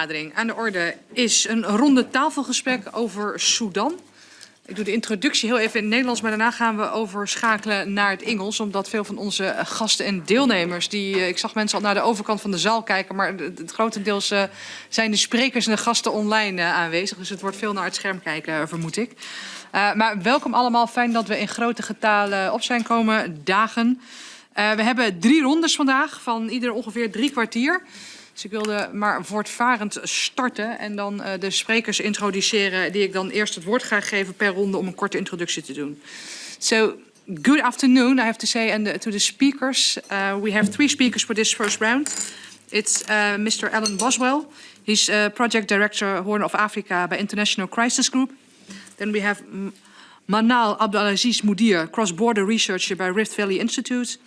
vergadering. Aan de orde is een ronde tafelgesprek over Soedan. Ik doe de introductie heel even in het Nederlands, maar daarna gaan we overschakelen naar het Engels. Omdat veel van onze gasten en deelnemers, ik zag mensen al naar de overkant van de zaal kijken, maar het grotendeels zijn de sprekers en de gasten online aanwezig. Dus het wordt veel naar het scherm kijken, vermoed ik. Maar welkom allemaal, fijn dat we in grote getalen op zijn komen dagen. We hebben 3 rondes vandaag, van ieder ongeveer 3 kwartier. Dus ik wilde maar voortvarend starten en dan de sprekers introduceren die ik dan eerst het woord ga geven per ronde om een korte introductie te doen. So, good afternoon, I have to say, and to the speakers. We have 3 speakers for this first round. It's Mr. Alan Boswell. He's Project Director, Horn of Africa by International Crisis Group. Then we have Manal Abdelaziz Moudir, Cross-Border Researcher by Rift Valley Institute.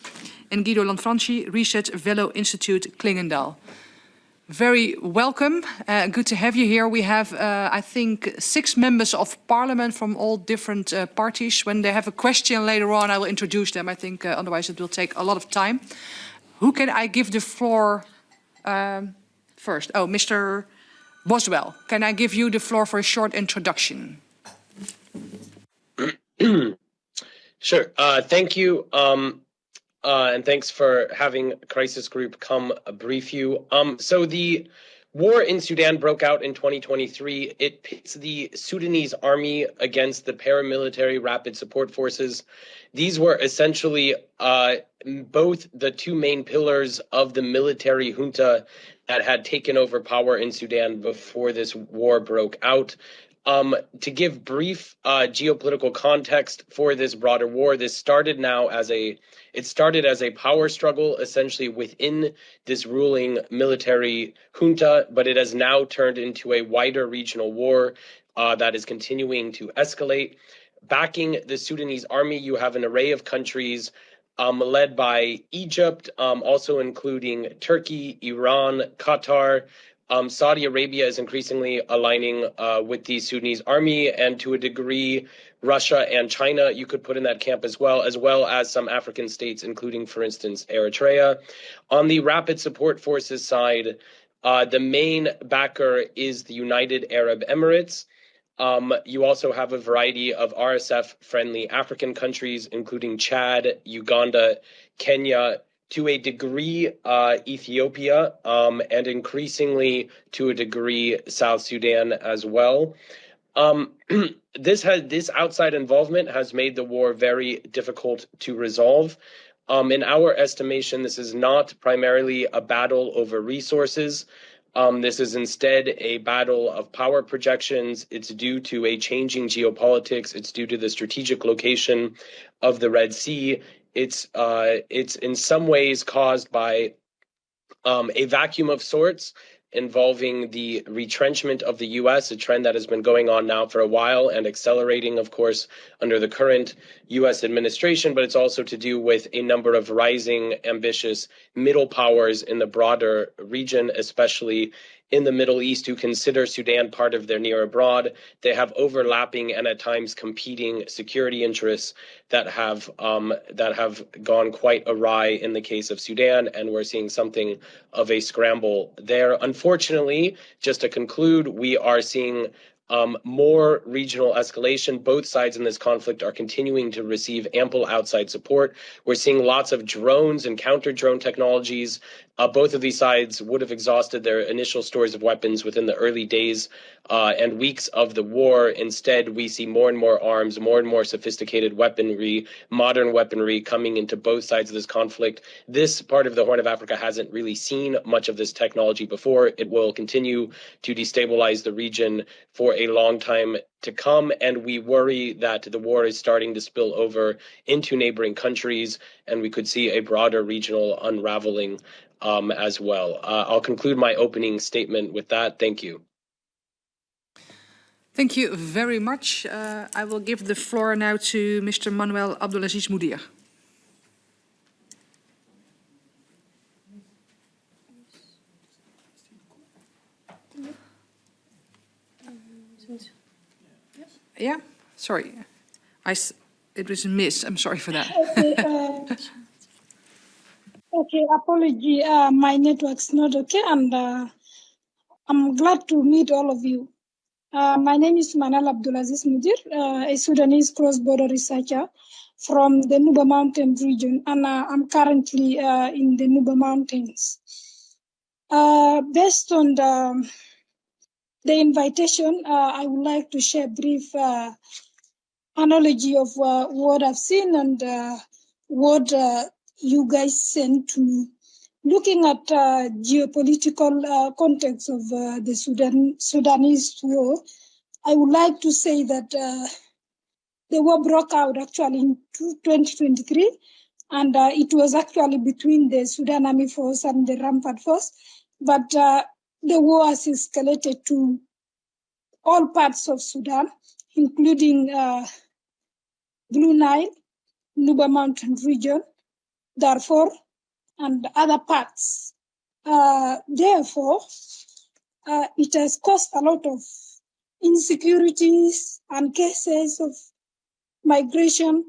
And Guido Lanfranchi, Research Fellow Institute, Klingendal. Very welcome. Good to have you here. We have, I think, 6 members of parliament from all different parties. When they have a question later on, I will introduce them. I think otherwise it will take a lot of time. Who can I give the floor first? Oh, Mr. Boswell. Can I give you the floor for a short introduction? Sure. Thank you. And thanks for having Crisis Group come brief you. So the war in Sudan broke out in 2023. It pits the Sudanese army against the paramilitary rapid support forces. These were essentially both the 2 main pillars of the military junta that had taken over power in Sudan before this war broke out. To give brief geopolitical context for this broader war, this started as a power struggle essentially within this ruling military junta, but it has now turned into a wider regional war that is continuing to escalate. Backing the Sudanese army, you have an array of countries led by Egypt, also including Turkey, Iran, Qatar. Saudi Arabia is increasingly aligning with the Sudanese army, and to a degree, Russia and China you could put in that camp as well as some African states, including, for instance, Eritrea. On the rapid support forces side, the main backer is the United Arab Emirates. You also have a variety of RSF-friendly African countries, including Chad, Uganda, Kenya, to a degree, Ethiopia, and increasingly to a degree, South Sudan as well. This outside involvement has made the war very difficult to resolve. In our estimation, this is not primarily a battle over resources. This is instead a battle of power projections. It's due to a changing geopolitics. It's due to the strategic location of the Red Sea. It's in some ways caused by a vacuum of sorts involving the retrenchment of the U.S., a trend that has been going on now for a while and accelerating, of course, under the current U.S. administration, but it's also to do with a number of rising, ambitious middle powers in the broader region, especially in the Middle East, who consider Sudan part of their near abroad. They have overlapping and at times competing security interests that have gone quite awry in the case of Sudan, and we're seeing something of a scramble there. Unfortunately, just to conclude, we are seeing more regional escalation. Both sides in this conflict are continuing to receive ample outside support. We're seeing lots of drones and counter-drone technologies. Both of these sides would have exhausted their initial stores of weapons within the early days and weeks of the war. Instead, we see more and more arms, more and more sophisticated weaponry, modern weaponry coming into both sides of this conflict. This part of the Horn of Africa hasn't really seen much of this technology before. It will continue to destabilize the region for a long time to come, and we worry that the war is starting to spill over into neighboring countries, and we could see a broader regional unraveling as well. I'll conclude my opening statement with that. Thank you. Thank you very much. I will give the floor now to Mr. Manuel Abdelaziz Moudir. Yeah, sorry. It was a miss. I'm sorry for that. Okay, okay, apology. My network's not okay, and I'm glad to meet all of you. My name is Manal Abdulaziz Mudir, a Sudanese cross-border researcher from the Nuba Mountain region, and I'm currently in the Nuba Mountains. Based on the invitation, I would like to share a brief analogy of what I've seen and what you guys sent to me. Looking at geopolitical context of the Sudanese war, I would like to say that the war broke out actually in 2023, and it was actually between the Sudan Army Force and the Rampart Force, but the war has escalated to all parts of Sudan, including Blue Nile, Nuba Mountain region, Darfur, and other parts. Therefore, it has caused a lot of insecurities and cases of migration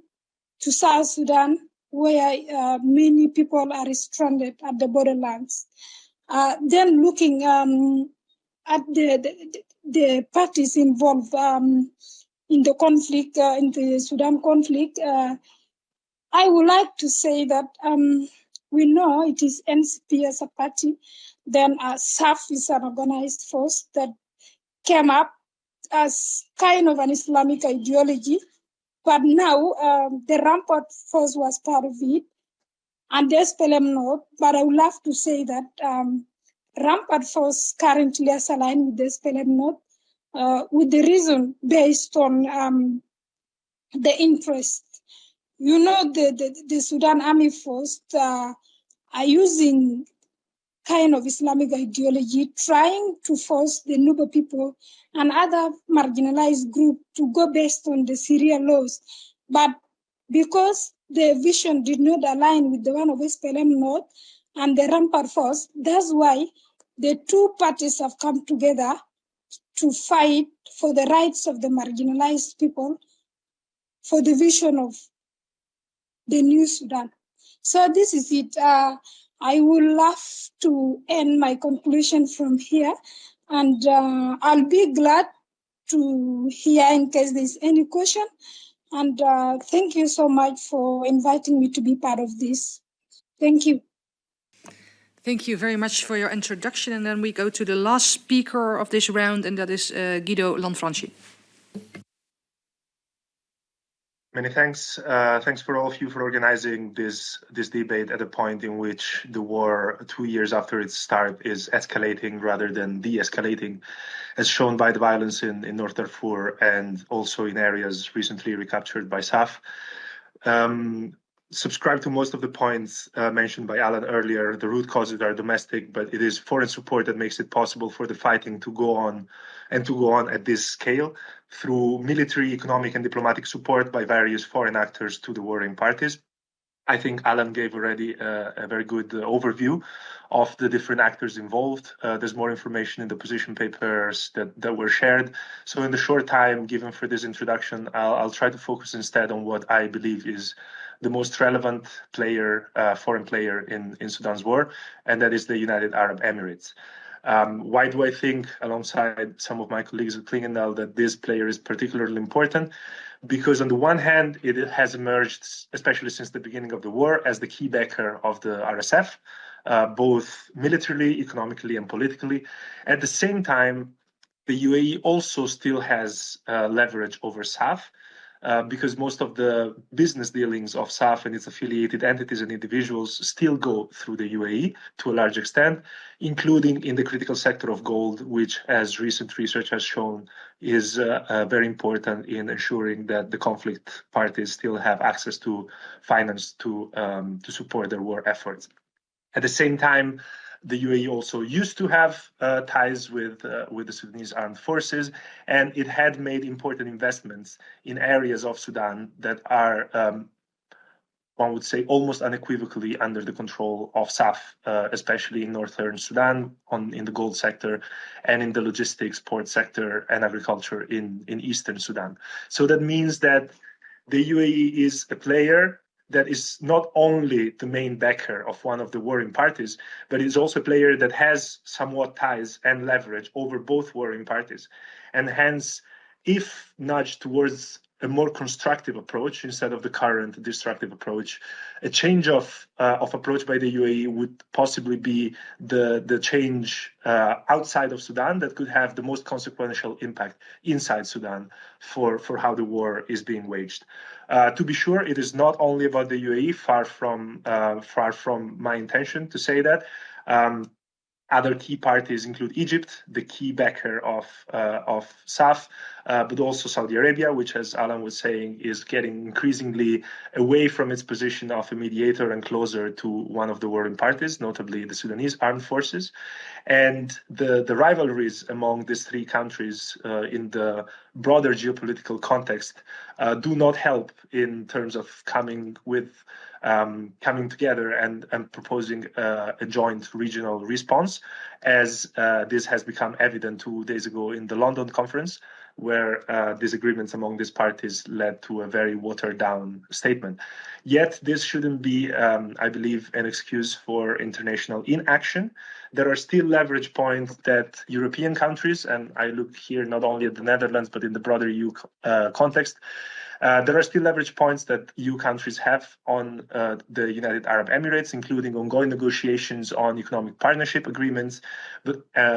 to South Sudan, where many people are stranded at the borderlands. Then looking at the parties involved in the conflict, in the Sudan conflict, I would like to say that we know it is NCP as a party, then SAF is an organized force that came up as kind of an Islamic ideology, but now the Rampart Force was part of it, and the SPLM North, but I would love to say that Rampart Force currently is aligned with the SPLM North with the reason based on the interest. You know, the Sudan Army Force are using kind of Islamic ideology, trying to force the Nuba people and other marginalized groups to go based on the Syria laws. But because the vision did not align with the one of SPLM North and the Rampart Force, that's why the two parties have come together to fight for the rights of the marginalized people, for the vision of the new Sudan. So this is it. I would love to end my conclusion from here, and I'll be glad to hear in case there's any question. And thank you so much for inviting me to be part of this. Thank you. Thank you very much for your introduction. And then we go to the last speaker of this round, and that is Guido Lanfranchi. Many thanks. Thanks for all of you for organizing this debate at a point in which the war, 2 years after its start, is escalating rather than de-escalating, as shown by the violence in North Darfur and also in areas recently recaptured by SAF. Subscribe to most of the points mentioned by Alan earlier. The root causes are domestic, but it is foreign support that makes it possible for the fighting to go on and to go on at this scale through military, economic, and diplomatic support by various foreign actors to the warring parties. I think Alan gave already a very good overview of the different actors involved. There's more information in the position papers that were shared. So in the short time given for this introduction, I'll try to focus instead on what I believe is the most relevant player, foreign player in Sudan's war, and that is the United Arab Emirates. Why do I think, alongside some of my colleagues at Klingendahl, that this player is particularly important? Because on the one hand, it has emerged, especially since the beginning of the war, as the key backer of the RSF, both militarily, economically, and politically. At the same time, the UAE also still has leverage over SAF, because most of the business dealings of SAF and its affiliated entities and individuals still go through the UAE to a large extent, including in the critical sector of gold, which, as recent research has shown, is very important in ensuring that the conflict parties still have access to finance to support their war efforts. At the same time, the UAE also used to have ties with the Sudanese armed forces, and it had made important investments in areas of Sudan that are, one would say, almost unequivocally under the control of SAF, especially in northern Sudan, in the gold sector, and in the logistics, port sector, and agriculture in eastern Sudan. So that means that the UAE is a player that is not only the main backer of one of the warring parties, but is also a player that has somewhat ties and leverage over both warring parties. And hence, if nudged towards a more constructive approach instead of the current destructive approach, a change of approach by the UAE would possibly be the change outside of Sudan that could have the most consequential impact inside Sudan for how the war is being waged. To be sure, it is not only about the UAE. Far from my intention to say that. Other key parties include Egypt, the key backer of SAF, but also Saudi Arabia, which, as Alan was saying, is getting increasingly away from its position of a mediator and closer to one of the warring parties, notably the Sudanese armed forces. And the rivalries among these three countries in the broader geopolitical context do not help in terms of coming together and proposing a joint regional response, as this has become evident 2 days ago in the London conference, where disagreements among these parties led to a very watered down statement. Yet this shouldn't be, I believe, an excuse for international inaction. There are still leverage points that European countries, and I look here not only at the Netherlands, but in the broader EU context, there are still leverage points that EU countries have on the United Arab Emirates, including ongoing negotiations on economic partnership agreements, but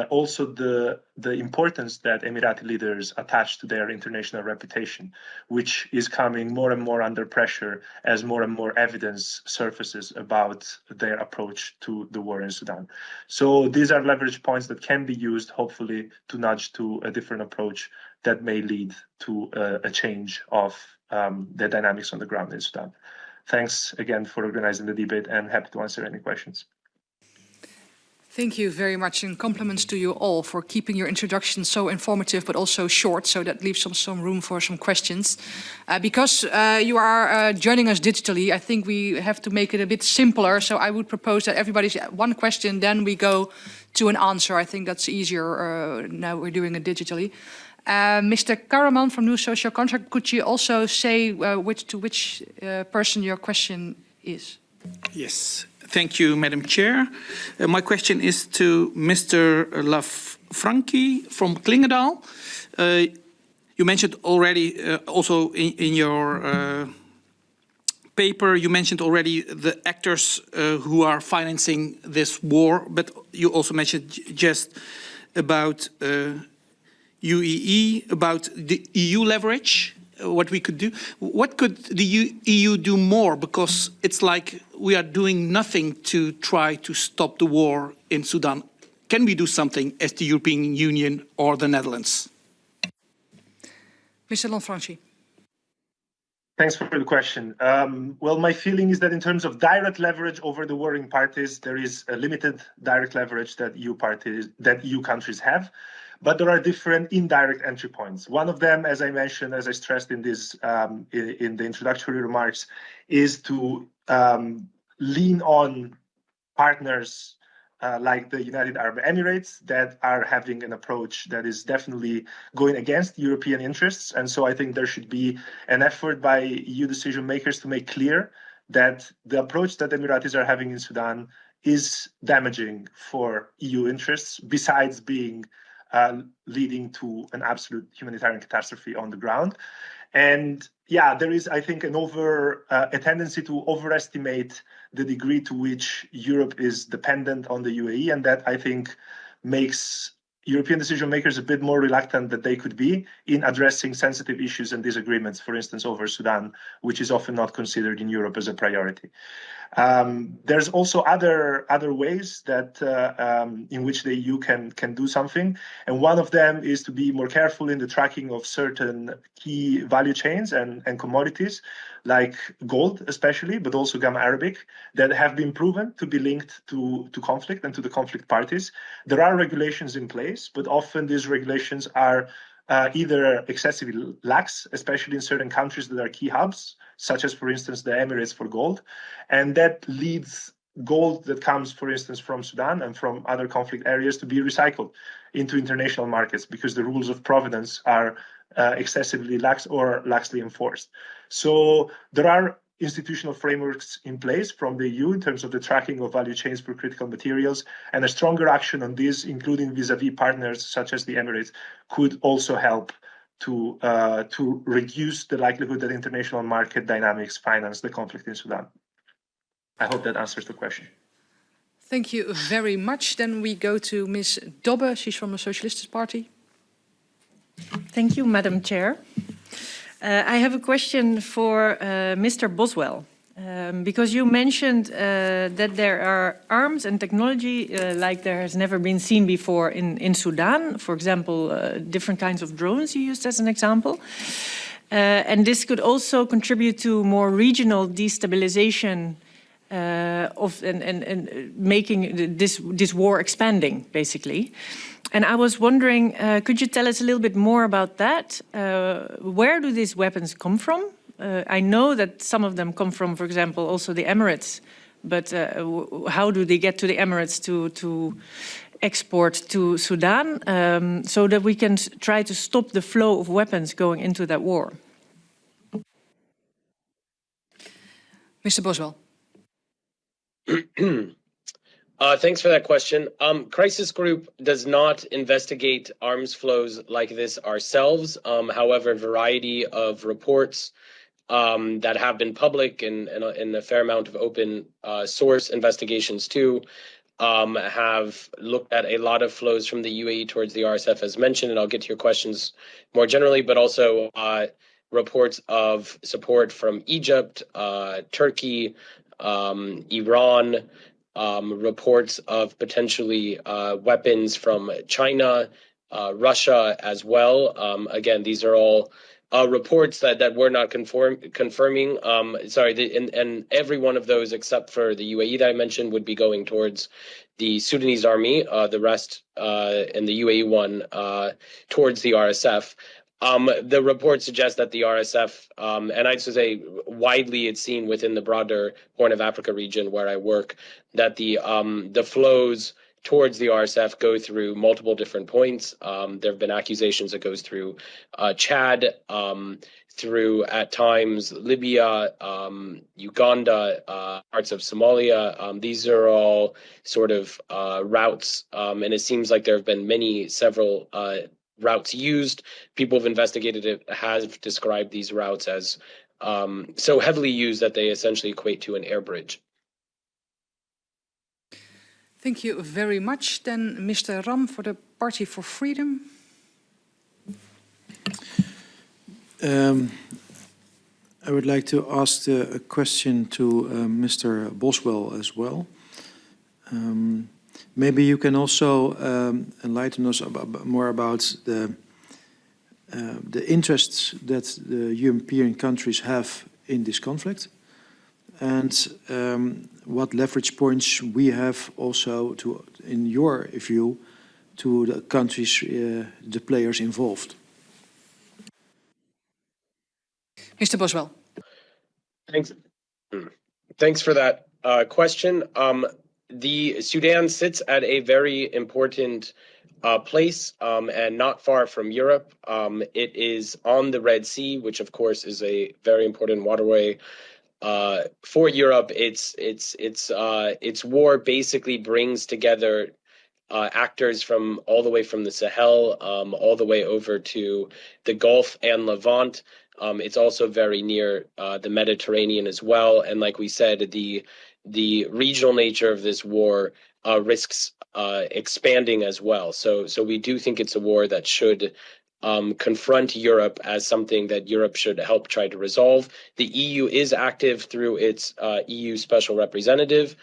also the importance that Emirati leaders attach to their international reputation, which is coming more and more under pressure as more and more evidence surfaces about their approach to the war in Sudan. So these are leverage points that can be used, hopefully, to nudge to a different approach that may lead to a change of the dynamics on the ground in Sudan. Thanks again for organizing the debate, and happy to answer any questions. Thank you very much, and compliments to you all for keeping your introduction so informative but also short, so that leaves some room for some questions. Because you are joining us digitally, I think we have to make it a bit simpler. So I would propose that everybody's one question, then we go to an answer. I think that's easier now we're doing it digitally. Mr. Karaman from New Social Contract, could you also say which person your question is? Yes, thank you, Madam Chair. My question is to Mr. Lafranchi from Klingendaal. You mentioned already, also in your paper, you mentioned already the actors who are financing this war, but you also mentioned just about UEE, about the EU leverage, what we could do. What could the EU do more? Because it's like we are doing nothing to try to stop the war in Sudan. Can we do something as the European Union or the Netherlands? Mr. Lanfranchi. Thanks for the question. Well, my feeling is that in terms of direct leverage over the warring parties, there is a limited direct leverage that EU countries have. But there are different indirect entry points. One of them, as I mentioned, as I stressed in this in the introductory remarks, is to lean on partners like the United Arab Emirates that are having an approach that is definitely going against European interests. And so I think there should be an effort by EU decision makers to make clear that the approach that the Emiratis are having in Sudan is damaging for EU interests, besides being leading to an absolute humanitarian catastrophe on the ground. And yeah, there is, I think, a tendency to overestimate the degree to which Europe is dependent on the UAE, and that, I think, makes European decision makers a bit more reluctant than they could be in addressing sensitive issues and disagreements, for instance, over Sudan, which is often not considered in Europe as a priority. There's also other ways that in which the EU can do something, and one of them is to be more careful in the tracking of certain key value chains and commodities, like gold especially, but also Gamma Arabic, that have been proven to be linked to conflict and to the conflict parties. There are regulations in place, but often these regulations are either excessively lax, especially in certain countries that are key hubs, such as, for instance, the Emirates for gold. And that leads gold that comes, for instance, from Sudan and from other conflict areas to be recycled into international markets because the rules of provenance are excessively lax or laxly enforced. So there are institutional frameworks in place from the EU in terms of the tracking of value chains for critical materials, and a stronger action on this, including vis-a-vis partners such as the Emirates, could also help to reduce the likelihood that international market dynamics finance the conflict in Sudan. I hope that answers the question. Thank you very much. Then we go to Ms. Dobbe. She's from the Socialist Party. Thank you, Madam Chair. I have a question for Mr. Boswell, because you mentioned that there are arms and technology like there has never been seen before in Sudan. For example, different kinds of drones you used as an example. And this could also contribute to more regional destabilization and making this war expanding, basically. And I was wondering, could you tell us a little bit more about that? Where do these weapons come from? I know that some of them come from, for example, also the Emirates, but how do they get to the Emirates to export to Sudan so that we can try to stop the flow of weapons going into that war? Mr. Boswell. Thanks for that question. Crisis Group does not investigate arms flows like this ourselves. However, a variety of reports that have been public and a fair amount of open source investigations too have looked at a lot of flows from the UAE towards the RSF as mentioned, and I'll get to your questions more generally, but also reports of support from Egypt, Turkey, Iran, reports of potentially weapons from China, Russia as well. Again, these are all reports that we're not confirming. And every one of those except for the UAE that I mentioned would be going towards the Sudanese army, the rest and the UAE one towards the RSF. The report suggests that the RSF, and I'd say widely it's seen within the broader Horn of Africa region where I work, that the flows towards the RSF go through multiple different points. There have been accusations it goes through Chad, through at times Libya, Uganda, parts of Somalia. These are all sort of routes, and it seems like there have been several routes used. People who've investigated it have described these routes as so heavily used that they essentially equate to an air bridge. Thank you very much. Then Mr. Ram for the Party for Freedom. I would like to ask a question to Mr. Boswell as well. Maybe you can also enlighten us more about the interests that the European countries have in this conflict, and what leverage points we have also to, in your view, to the countries, the players involved. Mr. Boswell. Thanks for that question. The Sudan sits at a very important place and not far from Europe. It is on the Red Sea, which of course is a very important waterway for Europe. Its war basically brings together actors from all the way from the Sahel all the way over to the Gulf and Levant. It's also very near the Mediterranean as well. And like we said, the regional nature of this war risks expanding as well. So we do think it's a war that should confront Europe as something that Europe should help try to resolve. The EU is active through its EU special representative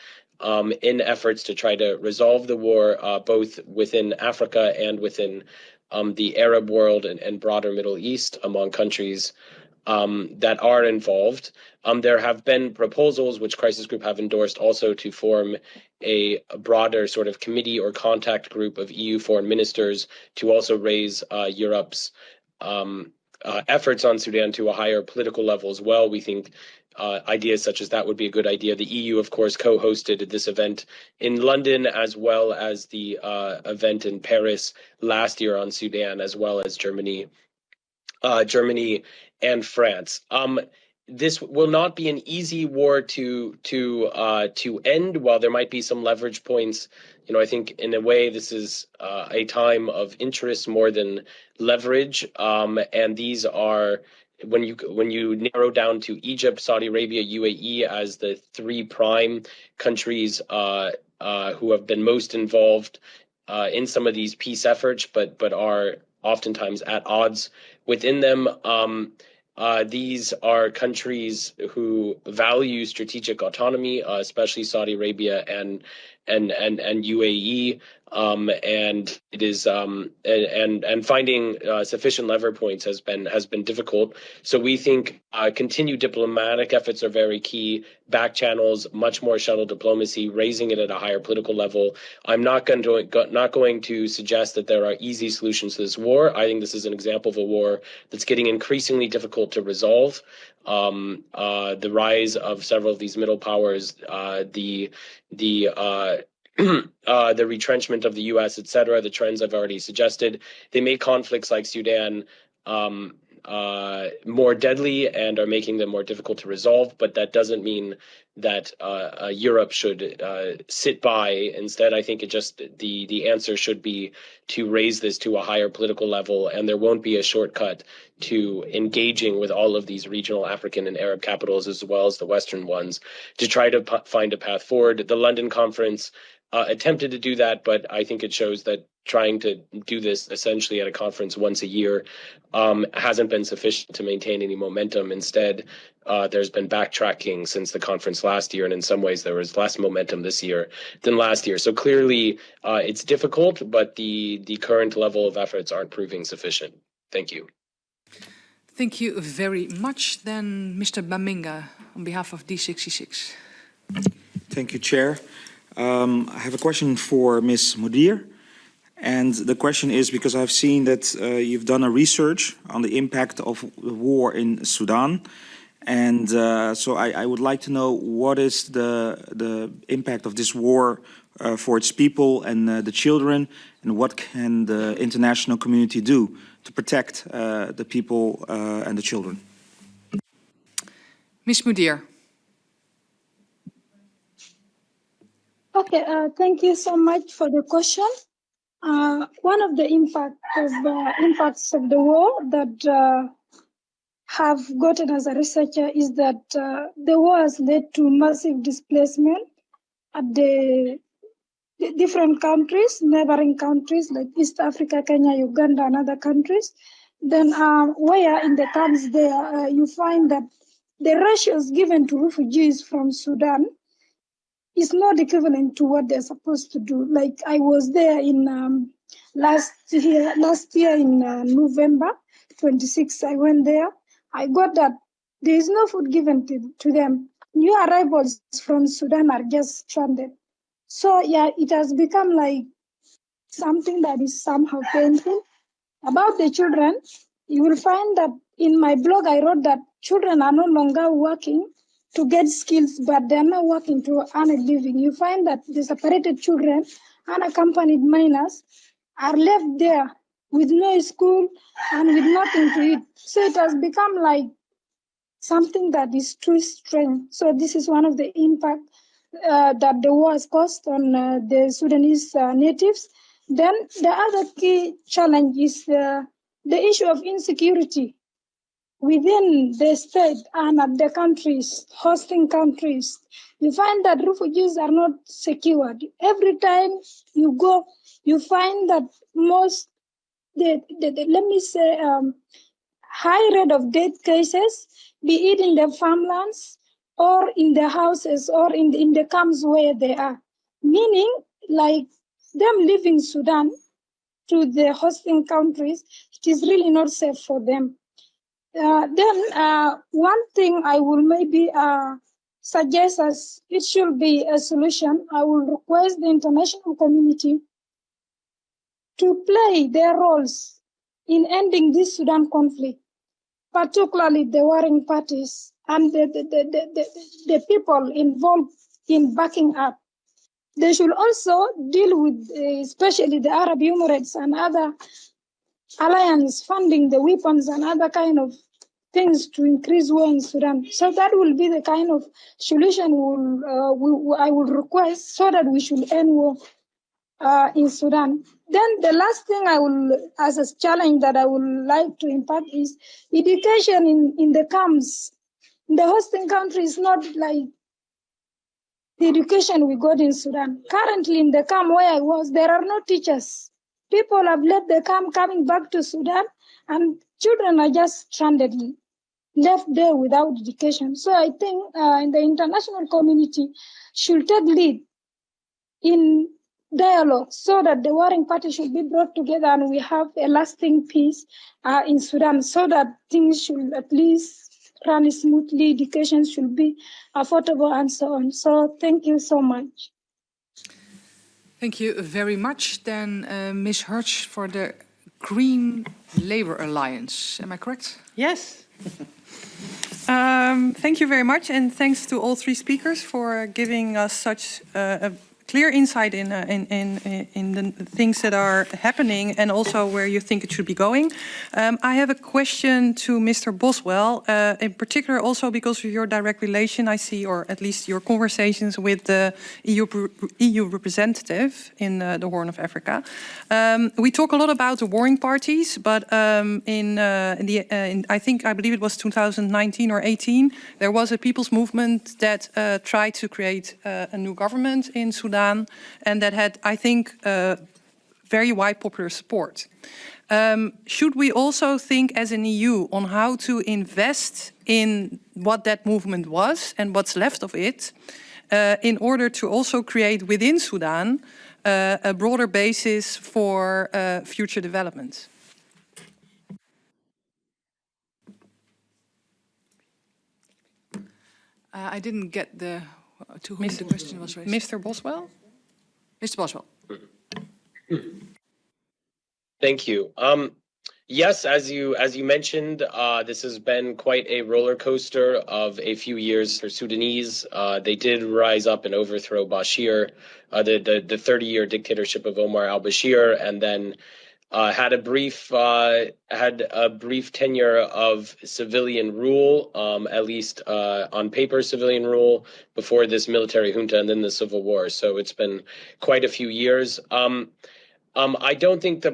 in efforts to try to resolve the war, both within Africa and within the Arab world and broader Middle East among countries that are involved. There have been proposals which Crisis Group have endorsed also to form a broader sort of committee or contact group of EU foreign ministers to also raise Europe's efforts on Sudan to a higher political level as well. We think ideas such as that would be a good idea. The EU, of course, co-hosted this event in London as well as the event in Paris last year on Sudan, as well as Germany and France. this will not be an easy war to end. While there might be some leverage points, I think in a way this is a time of interest more than leverage. And these are when you narrow down to Egypt, Saudi Arabia, UAE as the three prime countries who have been most involved in some of these peace efforts, but are oftentimes at odds within them. These are countries who value strategic autonomy, especially Saudi Arabia and UAE, and it is and finding sufficient lever points has been difficult. So we think continued diplomatic efforts are very key. Back channels, much more shuttle diplomacy, raising it at a higher political level. I'm not going to suggest that there are easy solutions to this war. I think this is an example of a war that's getting increasingly difficult to resolve. The rise of several of these middle powers, the retrenchment of the U.S., etc., the trends I've already suggested, they make conflicts like Sudan more deadly and are making them more difficult to resolve. But that doesn't mean that Europe should sit by. Instead, I think the answer should be to raise this to a higher political level, and there won't be a shortcut to engaging with all of these regional African and Arab capitals as well as the Western ones to try to find a path forward. The London conference attempted to do that, but I think it shows that trying to do this essentially at a conference once a year hasn't been sufficient to maintain any momentum. Instead, there's been backtracking since the conference last year, and in some ways there was less momentum this year than last year. So clearly it's difficult, but the current level of efforts aren't proving sufficient. Thank you. Thank you very much. Then Mr. Baminga, on behalf of D66. Thank you, Chair. I have a question for Ms. Mudir. And the question is because I've seen that you've done a research on the impact of the war in Sudan. And so I would like to know what is the impact of this war for its people and the children, and what can the international community do to protect the people and the children? Ms. Mudir. Okay, thank you so much for the question. One of the impacts of the war that have gotten as a researcher is that the war has led to massive displacement at the different countries, neighboring countries like East Africa, Kenya, Uganda, and other countries. Then where in the camps there, you find that the ratios given to refugees from Sudan is not equivalent to what they're supposed to do. Like I was there in last year in November 26, I went there. I got that there is no food given to them. New arrivals from Sudan are just stranded. So yeah, it has become like something that is somehow painful. About the children, you will find that in my blog, I wrote that children are no longer working to get skills, but they are not working to earn a living. You find that the separated children, unaccompanied minors, are left there with no school and with nothing to eat. So it has become like something that is too strange. So this is one of the impacts that the war has caused on the Sudanese natives. Then the other key challenge is the issue of insecurity within the state and at the countries, hosting countries. You find that refugees are not secured. Every time you go, you find that most, high rate of death cases, be it in the farmlands or in the houses or in the camps where they are. Meaning, like them leaving Sudan to the hosting countries, it is really not safe for them. Then one thing I will maybe suggest as it should be a solution, I will request the international community to play their roles in ending this Sudan conflict, particularly the warring parties and the people involved in backing up. They should also deal with, especially the Arab Emirates and other alliance funding the weapons and other kind of things to increase war in Sudan. So that will be the kind of solution I will request so that we should end war in Sudan. Then the last thing I will, as a challenge that I would like to impart is education in the camps. In the hosting country is not like the education we got in Sudan. Currently in the camp where I was, there are no teachers. People have left the camp coming back to Sudan and children are just stranded, left there without education. So I think the international community should take lead in dialogue so that the warring party should be brought together and we have a lasting peace in Sudan so that things should at least run smoothly, education should be affordable and so on. So thank you so much. Thank you very much. Then Ms. Hirsch for the Green Labour Alliance. Am I correct? Yes. Thank you very much, and thanks to all three speakers for giving us such a clear insight in the things that are happening and also where you think it should be going. I have a question to Mr. Boswell, in particular also because of your direct relation, I see, or at least your conversations with the EU representative in the Horn of Africa. We talk a lot about the warring parties, but I believe it was 2019 or 18, there was a people's movement that tried to create a new government in Sudan. And that had, I think, very wide popular support. Should we also think as an EU on how to invest in what that movement was and what's left of it in order to also create within Sudan a broader basis for future development? I didn't get to whom the question was raised. Mr. Boswell? Mr. Boswell. Thank you. Yes, as you mentioned, this has been quite a roller coaster of a few years for Sudanese. They did rise up and overthrow Bashir, the 30-year dictatorship of Omar al-Bashir, and then had a brief tenure of civilian rule, at least on paper civilian rule, before this military junta and then the civil war. So it's been quite a few years. I don't think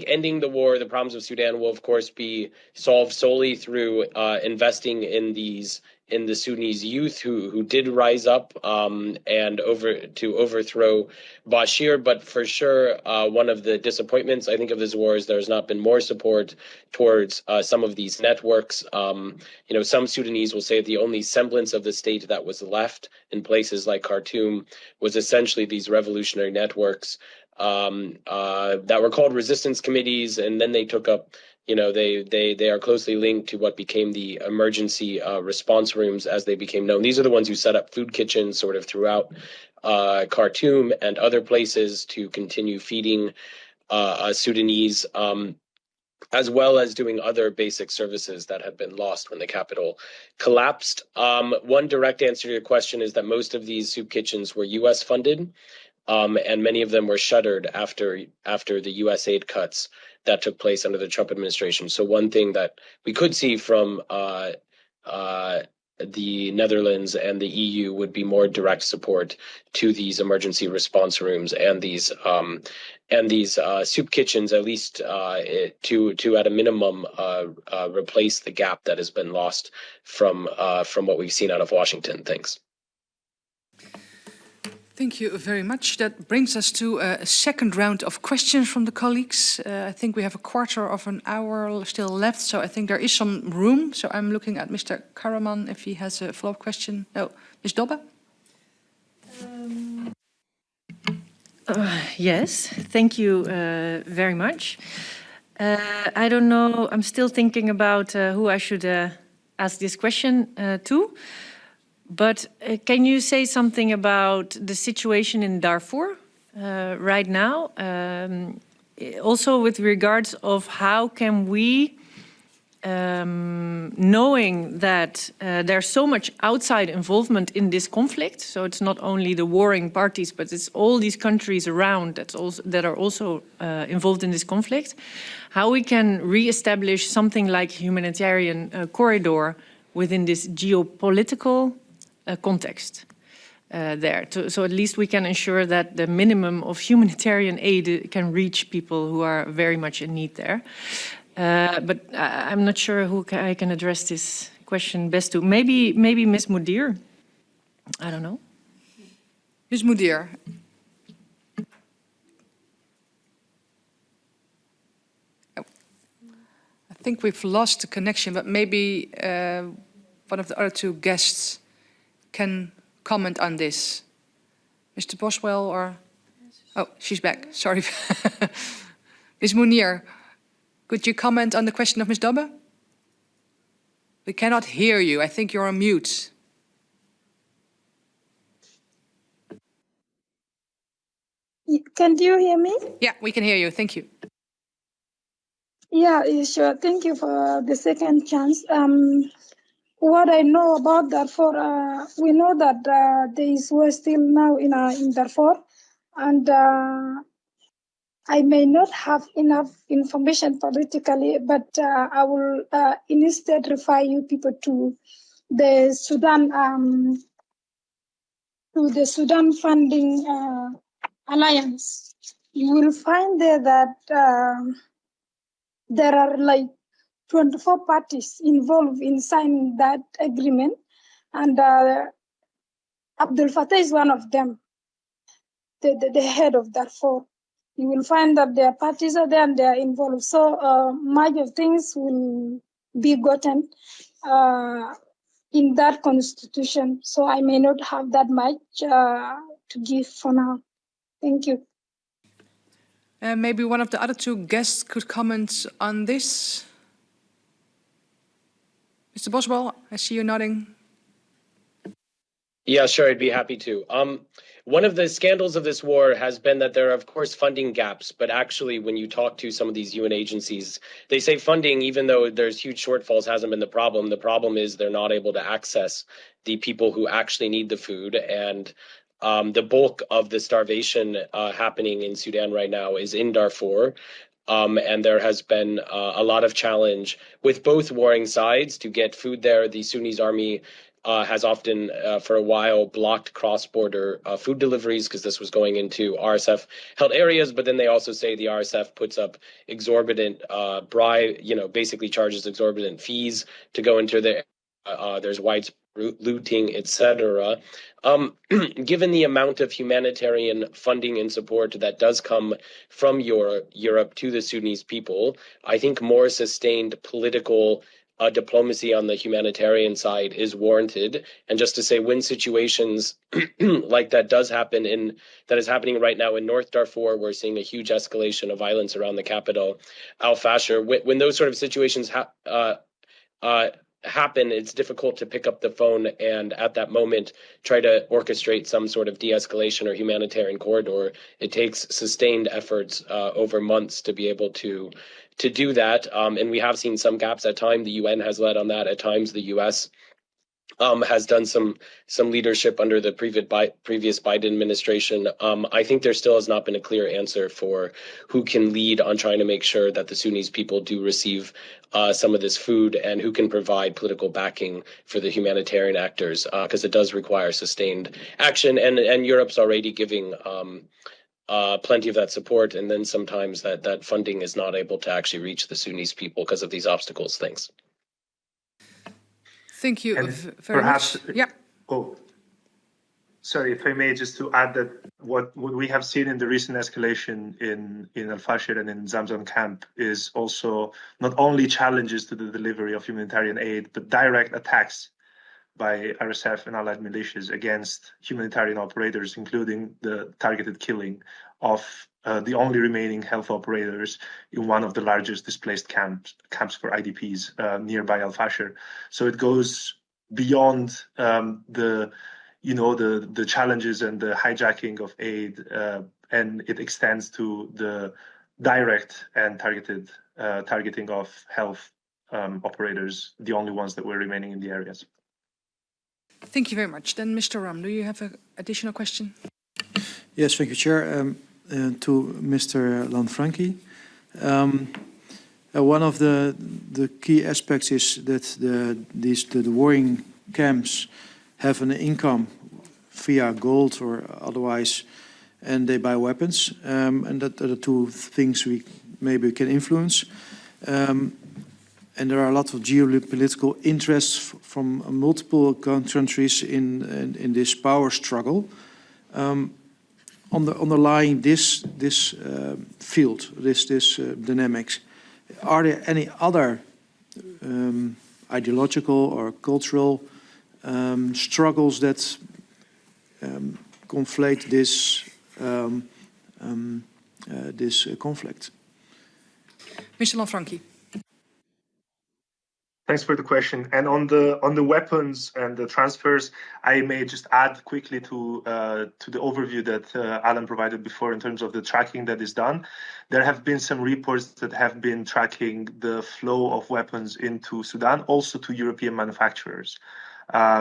ending the war, the problems of Sudan will of course be solved solely through investing in the Sudanese youth who did rise up and overthrow Bashir. But for sure, one of the disappointments I think of this war is there's not been more support towards some of these networks. Some Sudanese will say the only semblance of the state that was left in places like Khartoum was essentially these revolutionary networks that were called resistance committees, and then they took up, they are closely linked to what became the emergency response rooms as they became known. These are the ones who set up food kitchens sort of throughout Khartoum and other places to continue feeding Sudanese, as well as doing other basic services that had been lost when the capital collapsed. One direct answer to your question is that most of these soup kitchens were U.S. funded. And many of them were shuttered after the U.S. aid cuts that took place under the Trump administration. So one thing that we could see from the Netherlands and the EU would be more direct support to these emergency response rooms and these soup kitchens, at least to at a minimum replace the gap that has been lost from what we've seen out of Washington. Thanks. Thank you very much. That brings us to a second round of questions from the colleagues. I think we have a quarter of an hour still left, so I think there is some room. So I'm looking at Mr. Karaman if he has a follow-up question. No, Ms. Dobbe? Yes, thank you very much. I don't know, I'm still thinking about who I should ask this question to. But can you say something about the situation in Darfur right now? Also with regards of how can we knowing that there's so much outside involvement in this conflict, so it's not only the warring parties, but it's all these countries around that are also involved in this conflict, how we can re-establish something like humanitarian corridor within this geopolitical context there. So at least we can ensure that the minimum of humanitarian aid can reach people who are very much in need there. But I'm not sure who I can address this question best to. Maybe Ms. Mudir. I don't know. Ms. Mudir. Oh. I think we've lost the connection, but maybe one of the other two guests can comment on this. Mr. Boswell or... Oh, she's back. Sorry. Ms. Munir. Could you comment on the question of Ms. Dobbe? We cannot hear you. I think you're on mute. Can you hear me? Yeah, we can hear you. Thank you. Yeah, sure. Thank you for the second chance. What I know about Darfur, we know that there is war still now in Darfur, and I may not have enough information politically, but I will instead refer you people to the Sudan Funding Alliance. You will find there that there are like 24 parties involved in signing that agreement, and Abdel Fattah is one of them, the head of Darfur. You will find that their parties are there and they are involved. So much of things will be gotten in that constitution. So I may not have that much to give for now. Thank you. Maybe one of the other two guests could comment on this. Mr. Boswell, I see you nodding. Yeah, sure, I'd be happy to. One of the scandals of this war has been that there are, of course, funding gaps, but actually when you talk to some of these UN agencies, they say funding, even though there's huge shortfalls, hasn't been the problem. The problem is they're not able to access the people who actually need the food. And the bulk of the starvation happening in Sudan right now is in Darfur. And there has been a lot of challenge with both warring sides to get food there. The Sunnis army has often, for a while, blocked cross-border food deliveries because this was going into RSF-held areas. But then they also say the RSF puts up exorbitant basically charges exorbitant fees to go into the. There's widespread looting, etc. Given the amount of humanitarian funding and support that does come from Europe to the Sudanese people, I think more sustained political diplomacy on the humanitarian side is warranted. And just to say, when situations like that is happening right now in North Darfur, we're seeing a huge escalation of violence around the capital, Al-Fashir. When those sort of situations happen, it's difficult to pick up the phone and at that moment try to orchestrate some sort of de-escalation or humanitarian corridor. It takes sustained efforts over months to be able to do that. And we have seen some gaps at times. The UN has led on that. At times, the US has done some leadership under the previous Biden administration. I think there still has not been a clear answer for who can lead on trying to make sure that the Sudanese people do receive some of this food and who can provide political backing for the humanitarian actors, because it does require sustained action. And Europe's already giving plenty of that support, and then sometimes that funding is not able to actually reach the Sudanese people because of these obstacles. Thanks. Thank you And very perhaps, much. Yeah. Oh, sorry, if I may, just to add that what we have seen in the recent escalation in Al-Fashir and in Zamzam camp is also not only challenges to the delivery of humanitarian aid, but direct attacks by RSF and allied militias against humanitarian operators, including the targeted killing of the only remaining health operators in one of the largest displaced camps for IDPs nearby Al-Fashir. So it goes beyond the challenges and the hijacking of aid, and it extends to the direct and targeting of health operators the only ones that were remaining in the areas. Thank you very much. Then, Mr. Ram, do you have an additional question? Yes, thank you, Chair. To Mr. Lanfranchi. One of the key aspects is that the warring camps have an income via gold or otherwise, and they buy weapons, and that are the two things we maybe can influence. And there are a lot of geopolitical interests from multiple countries in this power struggle. Underlying this field, this dynamics, are there any other ideological or cultural struggles that conflate this conflict? Mr. Lanfranchi. Thanks for the question. And on the weapons and the transfers, I may just add quickly to the overview that Alan provided before in terms of the tracking that is done. There have been some reports that have been tracking the flow of weapons into Sudan, also to European manufacturers.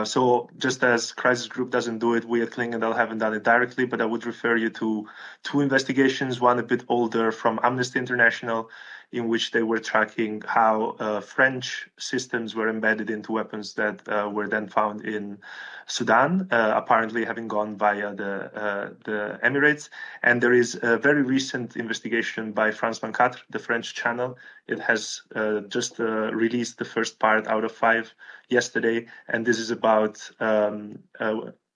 So just as Crisis Group doesn't do it, we at Klingendal haven't done it directly, but I would refer you to two investigations, one a bit older from Amnesty International, in which they were tracking how French systems were embedded into weapons that were then found in Sudan, apparently having gone via the Emirates. And there is a very recent investigation by France 24, the French channel. It has just released the first part out of 5 yesterday, and this is about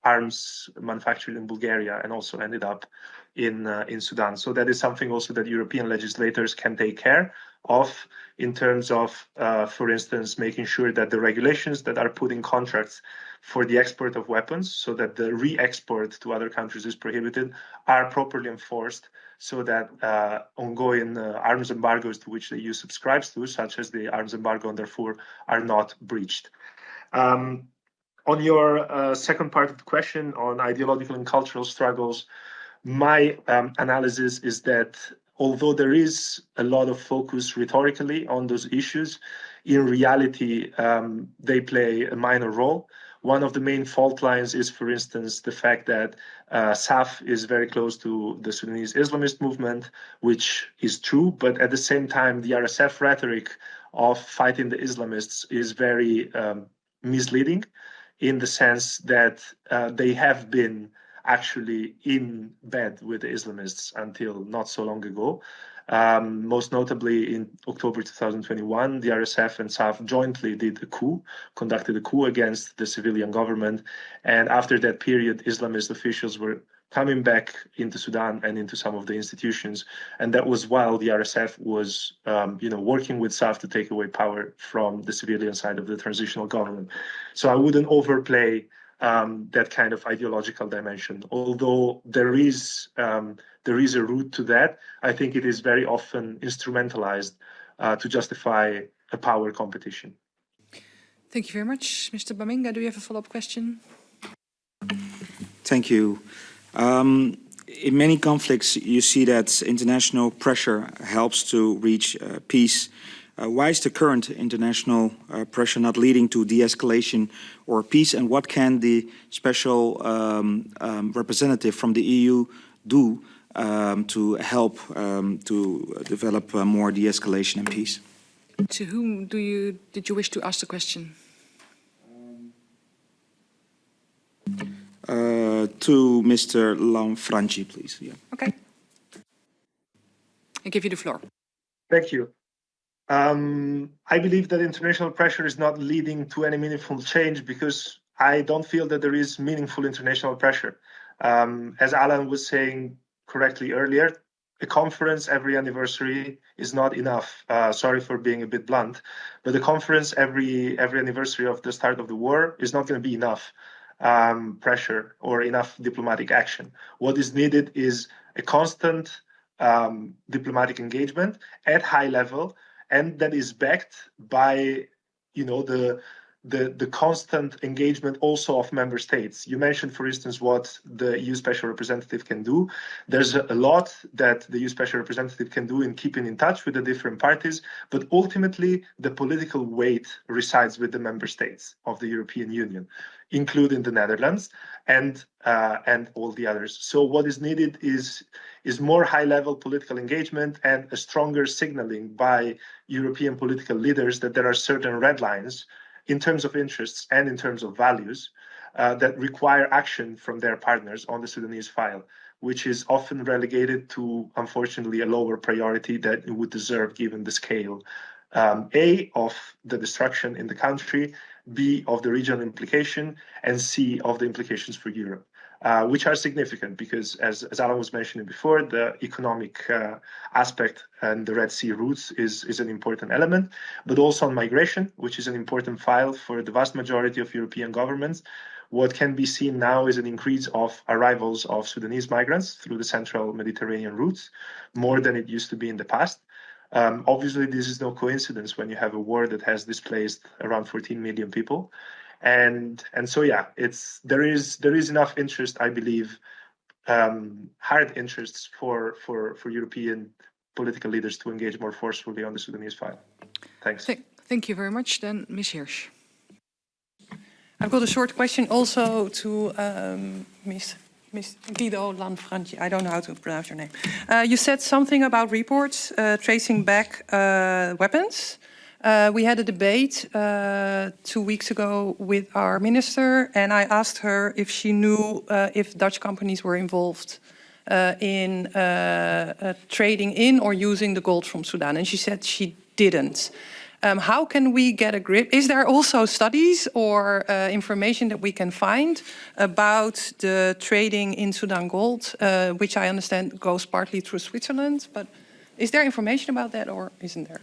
arms manufactured in Bulgaria and also ended up in Sudan. So that is something also that European legislators can take care of in terms of, for instance, making sure that the regulations that are put in contracts for the export of weapons, so that the re-export to other countries is prohibited, are properly enforced, so that ongoing arms embargoes to which the EU subscribes to, such as the arms embargo on Darfur, are not breached. On your second part of the question on ideological and cultural struggles, my analysis is that although there is a lot of focus rhetorically on those issues, in reality, they play a minor role. One of the main fault lines is, for instance, the fact that SAF is very close to the Sudanese Islamist movement, which is true, but at the same time, the RSF rhetoric of fighting the Islamists is very misleading, in the sense that they have been actually in bed with the Islamists until not so long ago. Most notably in October 2021, the RSF and SAF jointly conducted a coup against the civilian government. And after that period, Islamist officials were coming back into Sudan and into some of the institutions. And that was while the RSF was working with SAF to take away power from the civilian side of the transitional government. So I wouldn't overplay that kind of ideological dimension. Although there is a root to that, I think it is very often instrumentalized to justify a power competition. Thank you very much. Mr. Baminga, do you have a follow-up question? Thank you. In many conflicts, you see that international pressure helps to reach peace. Why is the current international pressure not leading to de-escalation or peace? And what can the special representative from the EU do to help to develop more de-escalation and peace? To whom did you wish to ask the question? To Mr. Lanfranchi, please. Yeah. Okay. I give you the floor. Thank you. I believe that international pressure is not leading to any meaningful change because I don't feel that there is meaningful international pressure. As Alan was saying correctly earlier, a conference every anniversary is not enough. Sorry for being a bit blunt, but the conference every anniversary of the start of the war is not going to be enough pressure or enough diplomatic action. What is needed is a constant diplomatic engagement at high level, and that is backed by, the the constant engagement also of member states. You mentioned, for instance, what the EU Special Representative can do. There's a lot that the EU Special Representative can do in keeping in touch with the different parties, but ultimately the political weight resides with the member states of the European Union, including the Netherlands and all the others. So what is needed is more high-level political engagement and a stronger signaling by European political leaders that there are certain red lines in terms of interests and in terms of values that require action from their partners on the Sudanese file, which is often relegated to, unfortunately, a lower priority that it would deserve given the scale, A, of the destruction in the country, B, of the regional implication, and C, of the implications for Europe. Which are significant because, as Alan was mentioning before, the economic aspect and the Red Sea routes is an important element, but also on migration, which is an important file for the vast majority of European governments. What can be seen now is an increase of arrivals of Sudanese migrants through the central Mediterranean routes, more than it used to be in the past. Obviously, this is no coincidence when you have a war that has displaced around 14 million people. And so yeah, there is enough interest, I believe, hard interests for European political leaders to engage more forcefully on the Sudanese file. Thanks. Thank you very much. Then Ms. Hirsch. I've got a short question also to Ms. Guido Lanfranchi. I don't know how to pronounce your name. You said something about reports tracing back weapons. We had a debate 2 weeks ago with our minister, and I asked her if she knew if Dutch companies were involved in trading in or using the gold from Sudan, and she said she didn't. How can we get a grip? Is there also studies or information that we can find about the trading in Sudan gold, which I understand goes partly through Switzerland, but is there information about that or isn't there?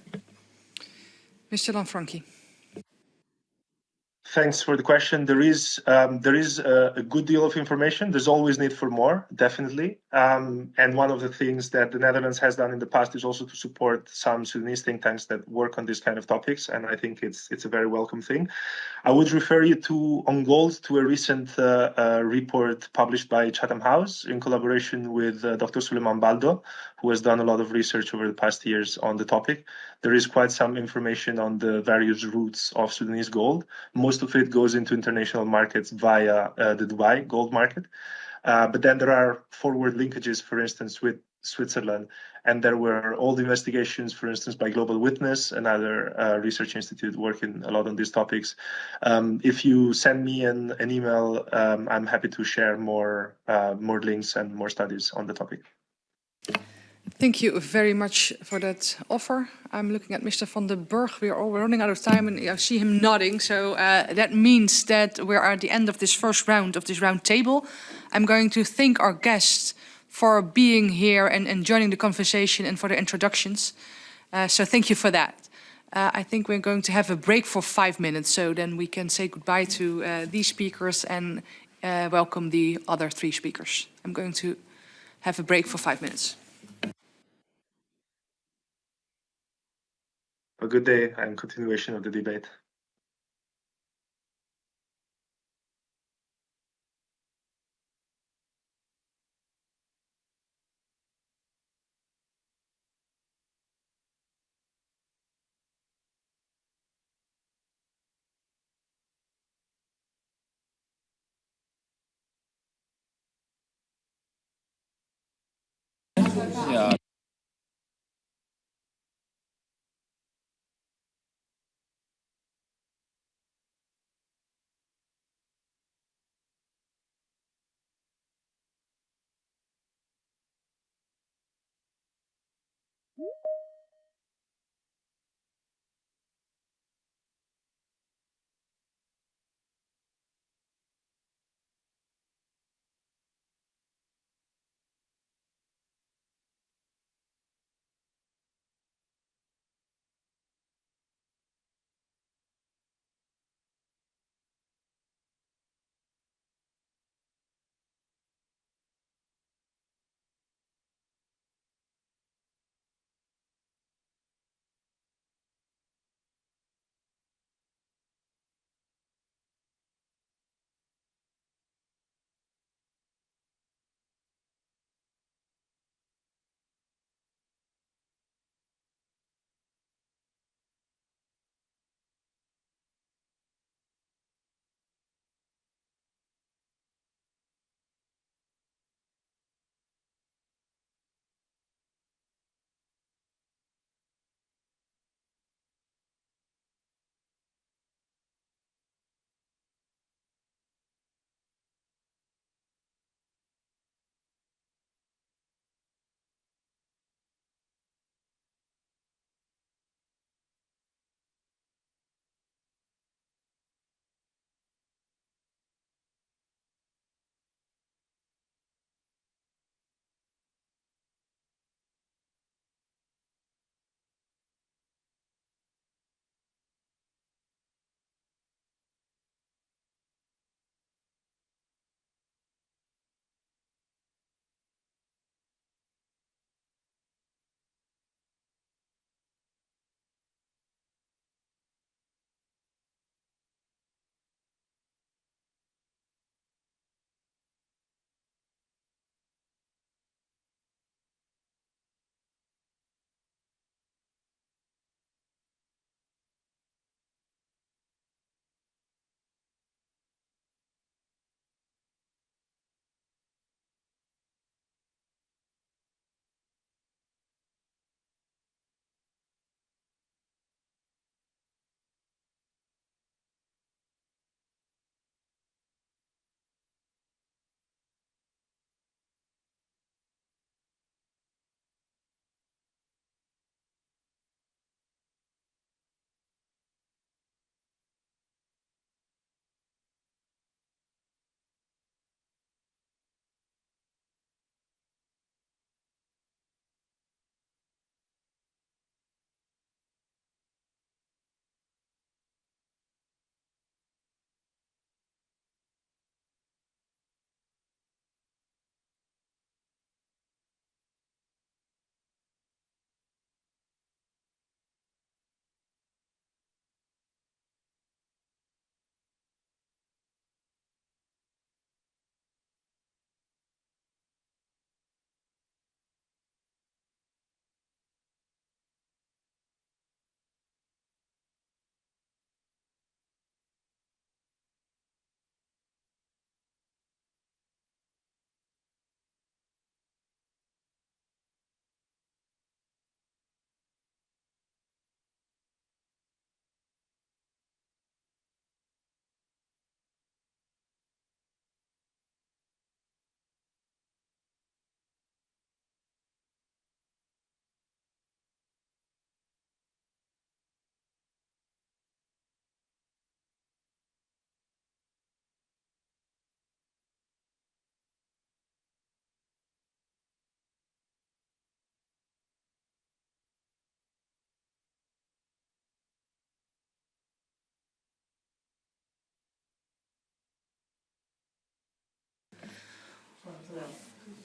Mr. Lanfranchi. Thanks for the question. There is a good deal of information. There's always need for more, definitely. And one of the things that the Netherlands has done in the past is also to support some Sudanese think tanks that work on these kind of topics. And I think it's a very welcome thing. I would refer you on gold to a recent report published by Chatham House in collaboration with Dr. Suleiman Baldo, who has done a lot of research over the past years on the topic. There is quite some information on the various routes of Sudanese gold. Most of it goes into international markets via the Dubai gold market. But then there are forward linkages, for instance, with Switzerland. And there were all the investigations, for instance, by Global Witness, another research institute working a lot on these topics. If you send me an email, I'm happy to share more links and more studies on the topic. Thank you very much for that offer. I'm looking at Mr. van den Burg. We're running out of time, and I see him nodding. So that means that we're at the end of this first round of this round table. I'm going to thank our guests for being here and joining the conversation and for the introductions. So thank you for that. I think we're going to have a break for 5 minutes, so then we can say goodbye to these speakers and welcome the other 3 speakers. I'm going to have a break for 5 minutes. A good day and continuation of the debate.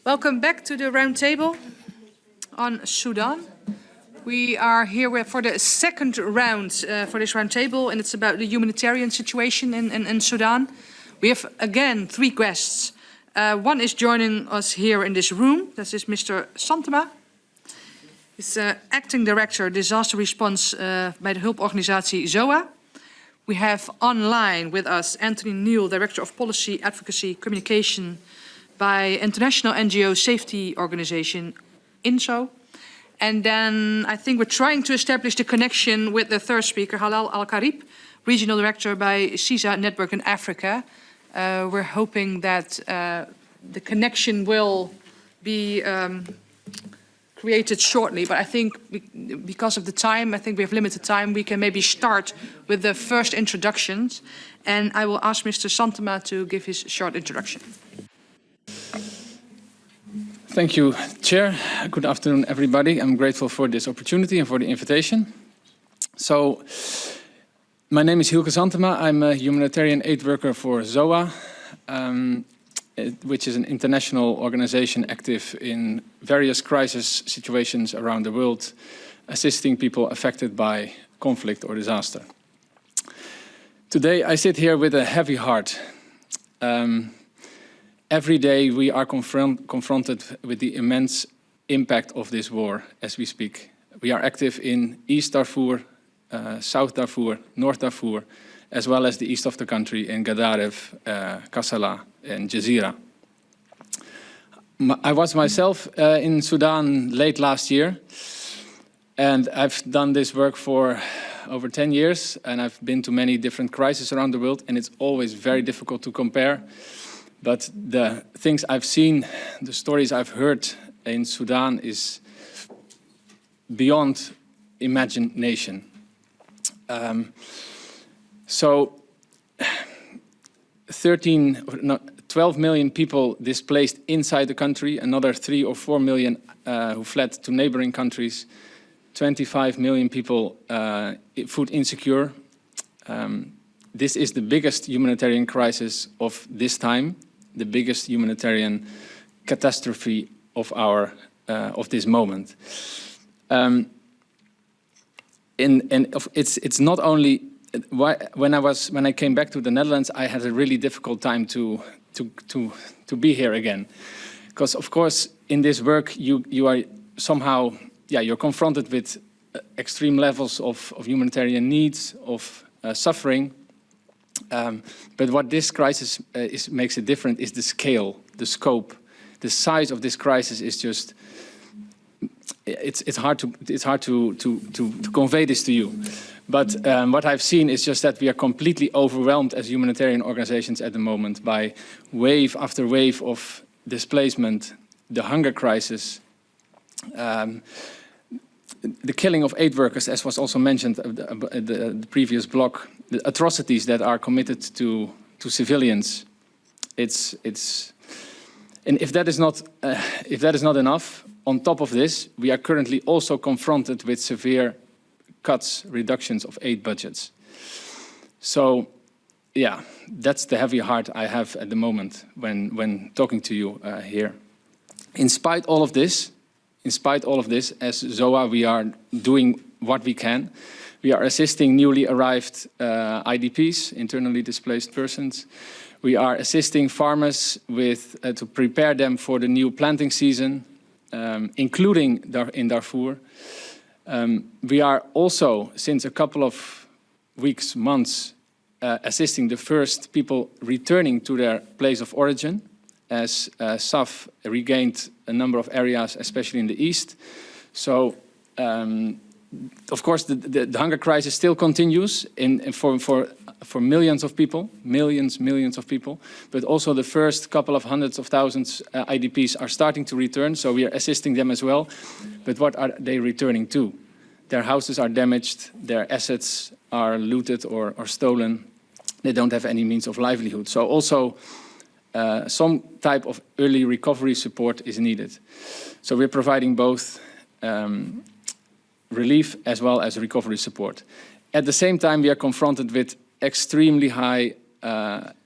Welcome back to the round table on Sudan. We are here for the second round for this round table, and it's about the humanitarian situation in Sudan. We have, again, 3 guests. One is joining us here in this room. This is Mr. Santema. He's Acting Director Disaster Response bij de hulporganisatie ZOA. We have online with us Anthony Neal, Director of Policy, Advocacy, Communication by international NGO safety organization INSO. And then I think we're trying to establish the connection with the third speaker, Halal Al-Karib, Regional Director by CISA Network in Africa. We're hoping that the connection will be created shortly, but I think because of the time, I think we have limited time, we can maybe start with the first introductions. And I will ask Mr. Santema to give his short introduction. Thank you, Chair. Good afternoon, everybody. I'm grateful for this opportunity and for the invitation. So, my name is Hilke Santema. I'm a humanitarian aid worker for ZOA, which is an international organization active in various crisis situations around the world, assisting people affected by conflict or disaster. Today, I sit here with a heavy heart. Every day we are confronted with the immense impact of this war as we speak. We are active in East Darfur, South Darfur, North Darfur, as well as the east of the country in Gadaref, Kassala and Jazeera. I was myself in Sudan late last year, and I've done this work for over 10 years, and I've been to many different crises around the world, and it's always very difficult to compare. But the things I've seen, the stories I've heard in Sudan is beyond imagination. 12 million people displaced inside the country, another 3 or 4 million who fled to neighboring countries, 25 million people food insecure. This is the biggest humanitarian crisis of this time, the biggest humanitarian catastrophe of of this moment. It's not only when I came back to the Netherlands, I had a really difficult time to be here again, because of course in this work you are somehow you're confronted with extreme levels of humanitarian needs, of suffering. But what this crisis makes it different is the scale, the scope, the size of this crisis is just. It's hard to convey this to you. But what I've seen is just that we are completely overwhelmed as humanitarian organizations at the moment by wave after wave of displacement, the hunger crisis, the killing of aid workers, as was also mentioned the previous block, the atrocities that are committed to civilians. And if that is not enough, on top of this, we are currently also confronted with severe cuts, reductions of aid budgets. So, yeah, that's the heavy heart I have at the moment when talking to you here. In spite of all of this, as ZOA, we are doing what we can. We are assisting newly arrived IDPs, internally displaced persons. We are assisting farmers to prepare them for the new planting season, including in Darfur. We are also, since a couple of weeks, months, assisting the first people returning to their place of origin, as SAF regained a number of areas, especially in the east. So, of course, the hunger crisis still continues for millions of people, millions of people. But also the first couple of hundreds of thousands IDPs are starting to return, so we are assisting them as well. But what are they returning to? Their houses are damaged, their assets are looted or stolen. They don't have any means of livelihood. So also some type of early recovery support is needed. So we're providing both relief as well as recovery support. At the same time, we are confronted with extremely high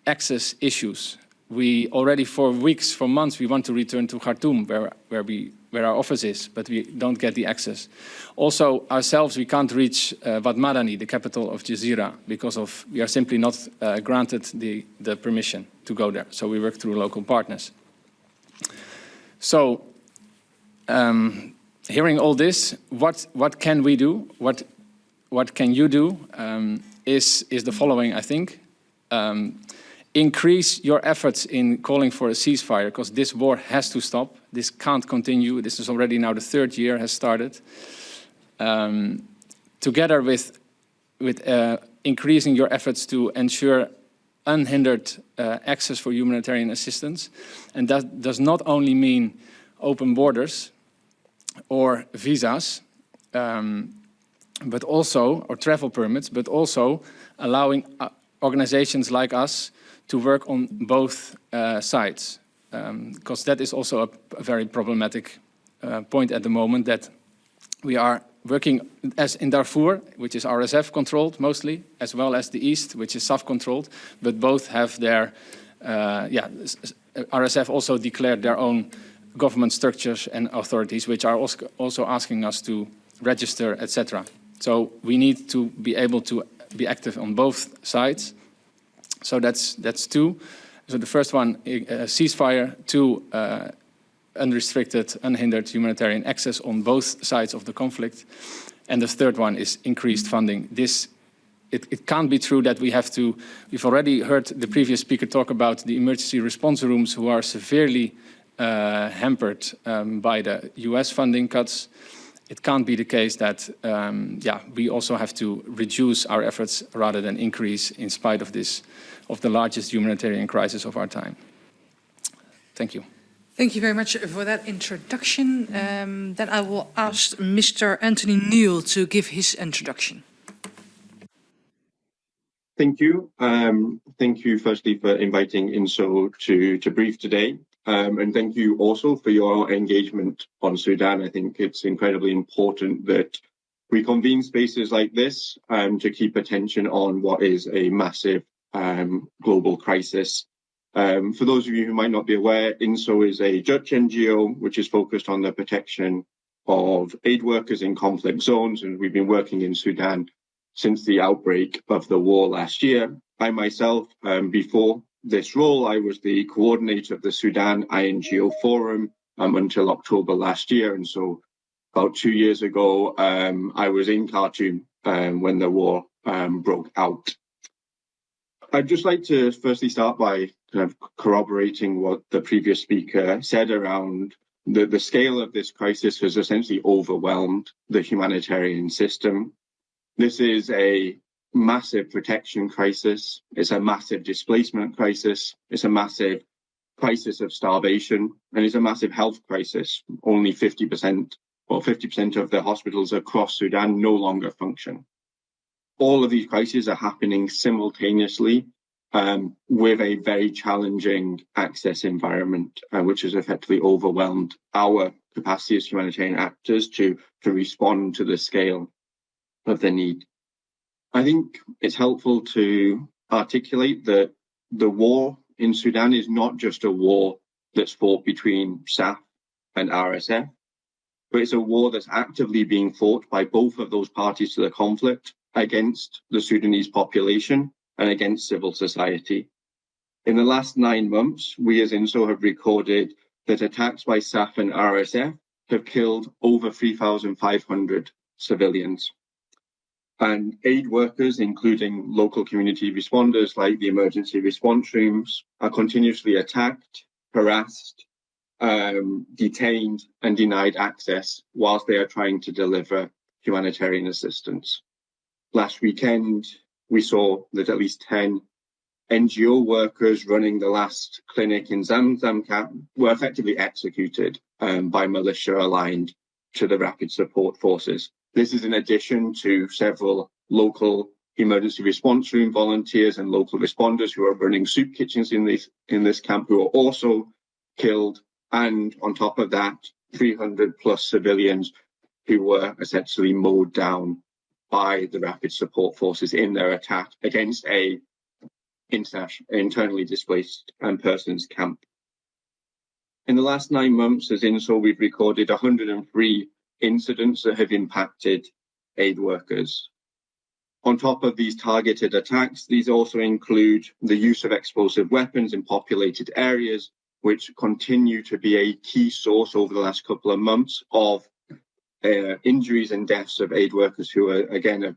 access issues. we already for weeks, for months, we want to return to Khartoum, where our office is, but we don't get the access. Also, ourselves, we can't reach Wad Madani, the capital of Jazeera, because we are simply not granted the permission to go there. So we work through local partners. So, hearing all this, what can we do? What can you do? Is the following, I think. Increase your efforts in calling for a ceasefire, because this war has to stop. This can't continue. This is already now the third year has started. Together with increasing your efforts to ensure unhindered access for humanitarian assistance. And that does not only mean open borders or visas, but also, or travel permits, but also allowing organizations like us to work on both sides, because that is also a very problematic point at the moment, that we are working as in Darfur, which is RSF controlled mostly, as well as the East, which is SAF controlled, but both have their, RSF also declared their own government structures and authorities, which are also asking us to register, etc. So we need to be able to be active on both sides. So that's two. So the first one, ceasefire. Two, unrestricted, unhindered humanitarian access on both sides of the conflict. And the third one is increased funding. It can't be true that we've already heard the previous speaker talk about the emergency response rooms who are severely hampered by the US funding cuts. It can't be the case that, we also have to reduce our efforts rather than increase in spite of the largest humanitarian crisis of our time. Thank you. Thank you very much for that introduction. Then I will ask Mr. Anthony Neal to give his introduction. Thank you. Thank you firstly for inviting INSO to brief today. And thank you also for your engagement on Sudan. I think it's incredibly important that we convene spaces like this to keep attention on what is a massive global crisis. For those of you who might not be aware, INSO is a Dutch NGO which is focused on the protection of aid workers in conflict zones, and we've been working in Sudan since the outbreak of the war last year. I myself, before this role, I was the coordinator of the Sudan INGO Forum until October last year. And so about 2 years ago, I was in Khartoum when the war broke out. I'd just like to firstly start by kind of corroborating what the previous speaker said around the scale of this crisis has essentially overwhelmed the humanitarian system. This is a massive protection crisis. It's a massive displacement crisis. It's a massive crisis of starvation, and it's a massive health crisis. Only 50% of the hospitals across Sudan no longer function. All of these crises are happening simultaneously with a very challenging access environment, which has effectively overwhelmed our capacity as humanitarian actors to respond to the scale of the need. I think it's helpful to articulate that the war in Sudan is not just a war that's fought between SAF and RSF, but it's a war that's actively being fought by both of those parties to the conflict against the Sudanese population and against civil society. In the last 9 months, we as INSO have recorded that attacks by SAF and RSF have killed over 3,500 civilians. And aid workers, including local community responders like the emergency response rooms, are continuously attacked, harassed, detained and denied access whilst they are trying to deliver humanitarian assistance. Last weekend, we saw that at least 10 NGO workers running the last clinic in Zamzam camp were effectively executed by militia aligned to the rapid support forces. This is in addition to several local emergency response room volunteers and local responders who are running soup kitchens in this camp who are also killed. And on top of that, 300 plus civilians who were essentially mowed down by the rapid support forces in their attack against a internally displaced persons camp. In the last 9 months, as INSO, we've recorded 103 incidents that have impacted aid workers. On top of these targeted attacks, these also include the use of explosive weapons in populated areas, which continue to be a key source over the last couple of months of injuries and deaths of aid workers who are, again,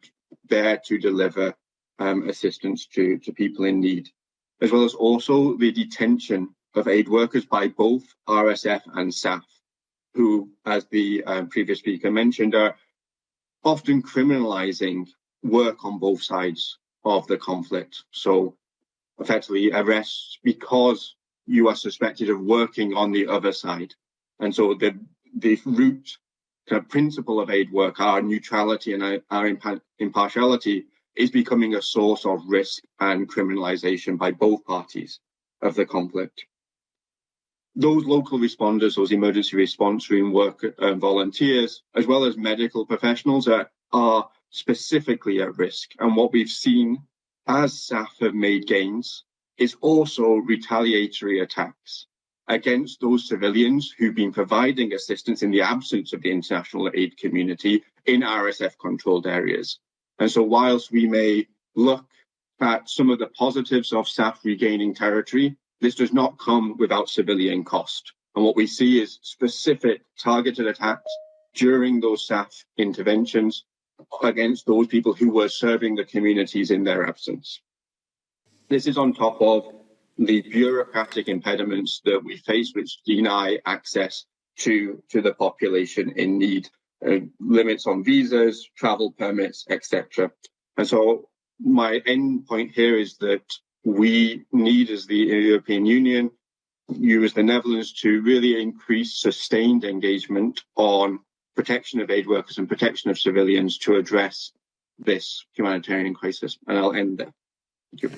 there to deliver assistance to people in need, as well as also the detention of aid workers by both RSF and SAF, who, as the previous speaker mentioned, are often criminalizing work on both sides of the conflict. So effectively arrests because you are suspected of working on the other side. And so the root kind of principle of aid work, our neutrality and our impartiality, is becoming a source of risk and criminalization by both parties of the conflict. Those local responders, those emergency response room work volunteers, as well as medical professionals, are specifically at risk. And what we've seen as SAF have made gains is also retaliatory attacks against those civilians who've been providing assistance in the absence of the international aid community in RSF-controlled areas. And so whilst we may look at some of the positives of SAF regaining territory, this does not come without civilian cost. And what we see is specific targeted attacks during those SAF interventions against those people who were serving the communities in their absence. This is on top of the bureaucratic impediments that we face, which deny access to the population in need, limits on visas, travel permits, etc. And so my end point here is that we need, as the European Union, you as the Netherlands, to really increase sustained engagement on protection of aid workers and protection of civilians to address this humanitarian crisis. And I'll end there. Thank you.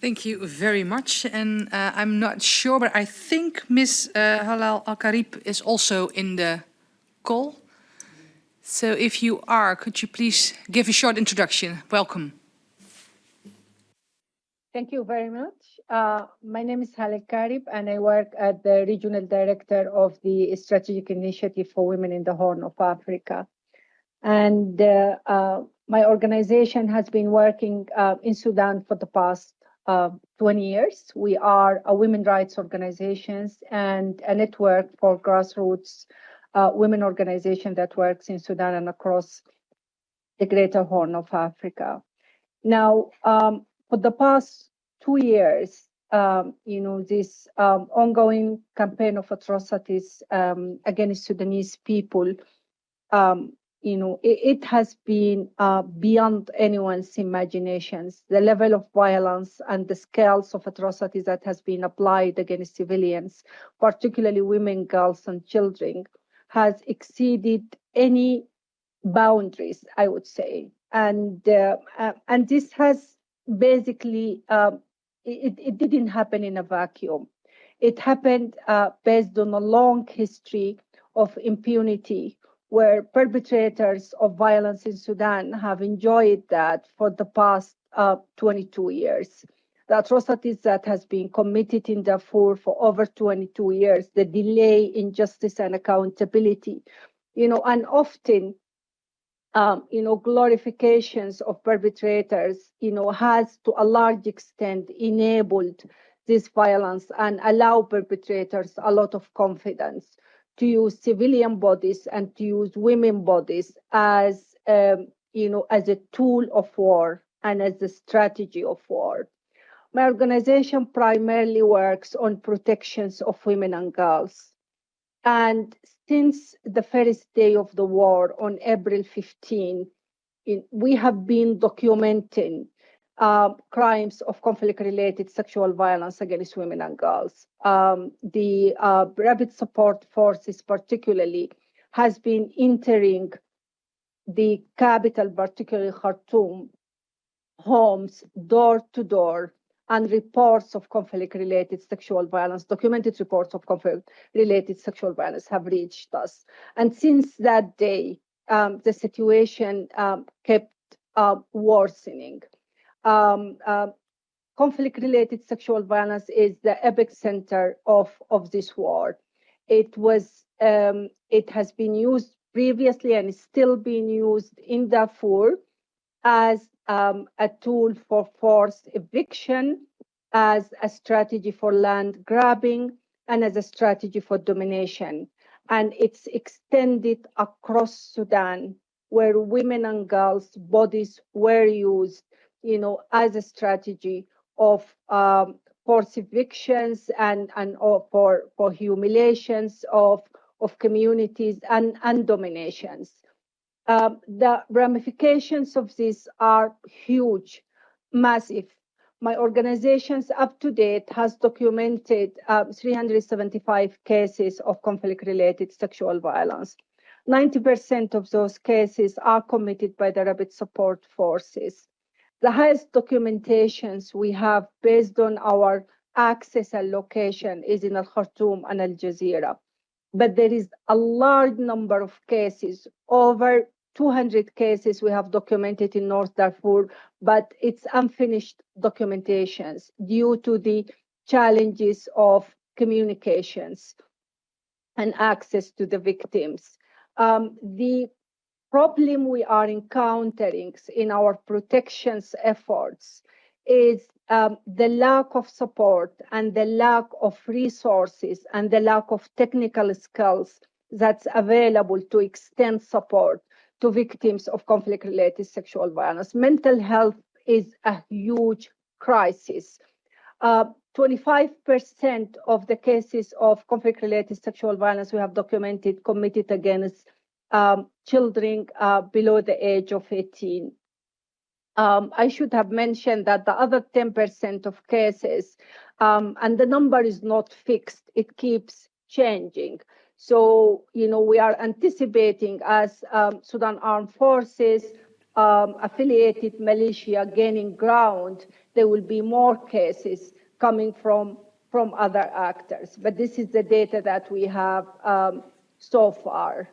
Thank you very much. And I'm not sure, but I think Ms. Halal Al-Karib is also in the call. So if you are, could you please give a short introduction? Welcome. Thank you very much. My name is Halal Karib, and I work as the Regional Director of the Strategic Initiative for Women in the Horn of Africa. And my organization has been working in Sudan for the past 20 years. We are a women's rights organizations and a network for grassroots women organization that works in Sudan and across the Greater Horn of Africa. Now, for the past 2 years, this ongoing campaign of atrocities against Sudanese people, it has been beyond anyone's imaginations. The level of violence and the scales of atrocities that has been applied against civilians, particularly women, girls, and children, has exceeded any boundaries, I would say. And this has basically, it didn't happen in a vacuum. It happened based on a long history of impunity, where perpetrators of violence in Sudan have enjoyed that for the past 22 years. The atrocities that has been committed in Darfur for over 22 years, the delay in justice and accountability, and often, glorifications of perpetrators, has to a large extent enabled this violence and allow perpetrators a lot of confidence to use civilian bodies and to use women bodies as, as a tool of war and as a strategy of war. My organization primarily works on protections of women and girls. And since the first day of the war on April 15, we have been documenting crimes of conflict-related sexual violence against women and girls. The Rapid Support Forces particularly has been entering the capital, particularly Khartoum, homes door to door, and reports of conflict-related sexual violence, documented reports of conflict-related sexual violence have reached us. And since that day, the situation kept worsening. conflict-related sexual violence is the epicenter of this war. It has been used previously and is still being used in Darfur as a tool for forced eviction, as a strategy for land grabbing, and as a strategy for domination. And it's extended across Sudan, where women and girls' bodies were used, as a strategy of forced evictions and for humiliations of communities and dominations. The ramifications of this are huge, massive. My organization's up to date has documented 375 cases of conflict-related sexual violence. 90% of those cases are committed by the Rapid Support Forces. The highest documentations we have based on our access and location is in Al-Khartoum and Al Jazeera. But there is a large number of cases, over 200 cases we have documented in North Darfur, but it's unfinished documentations due to the challenges of communications and access to the victims. The problem we are encountering in our protections efforts is the lack of support and the lack of resources and the lack of technical skills that's available to extend support to victims of conflict-related sexual violence. Mental health is a huge crisis. 25% of the cases of conflict-related sexual violence we have documented committed against children below the age of 18. I should have mentioned that the other 10% of cases, and the number is not fixed, it keeps changing. So, we are anticipating as Sudan Armed Forces, affiliated militia gaining ground, there will be more cases coming from other actors. But this is the data that we have so far.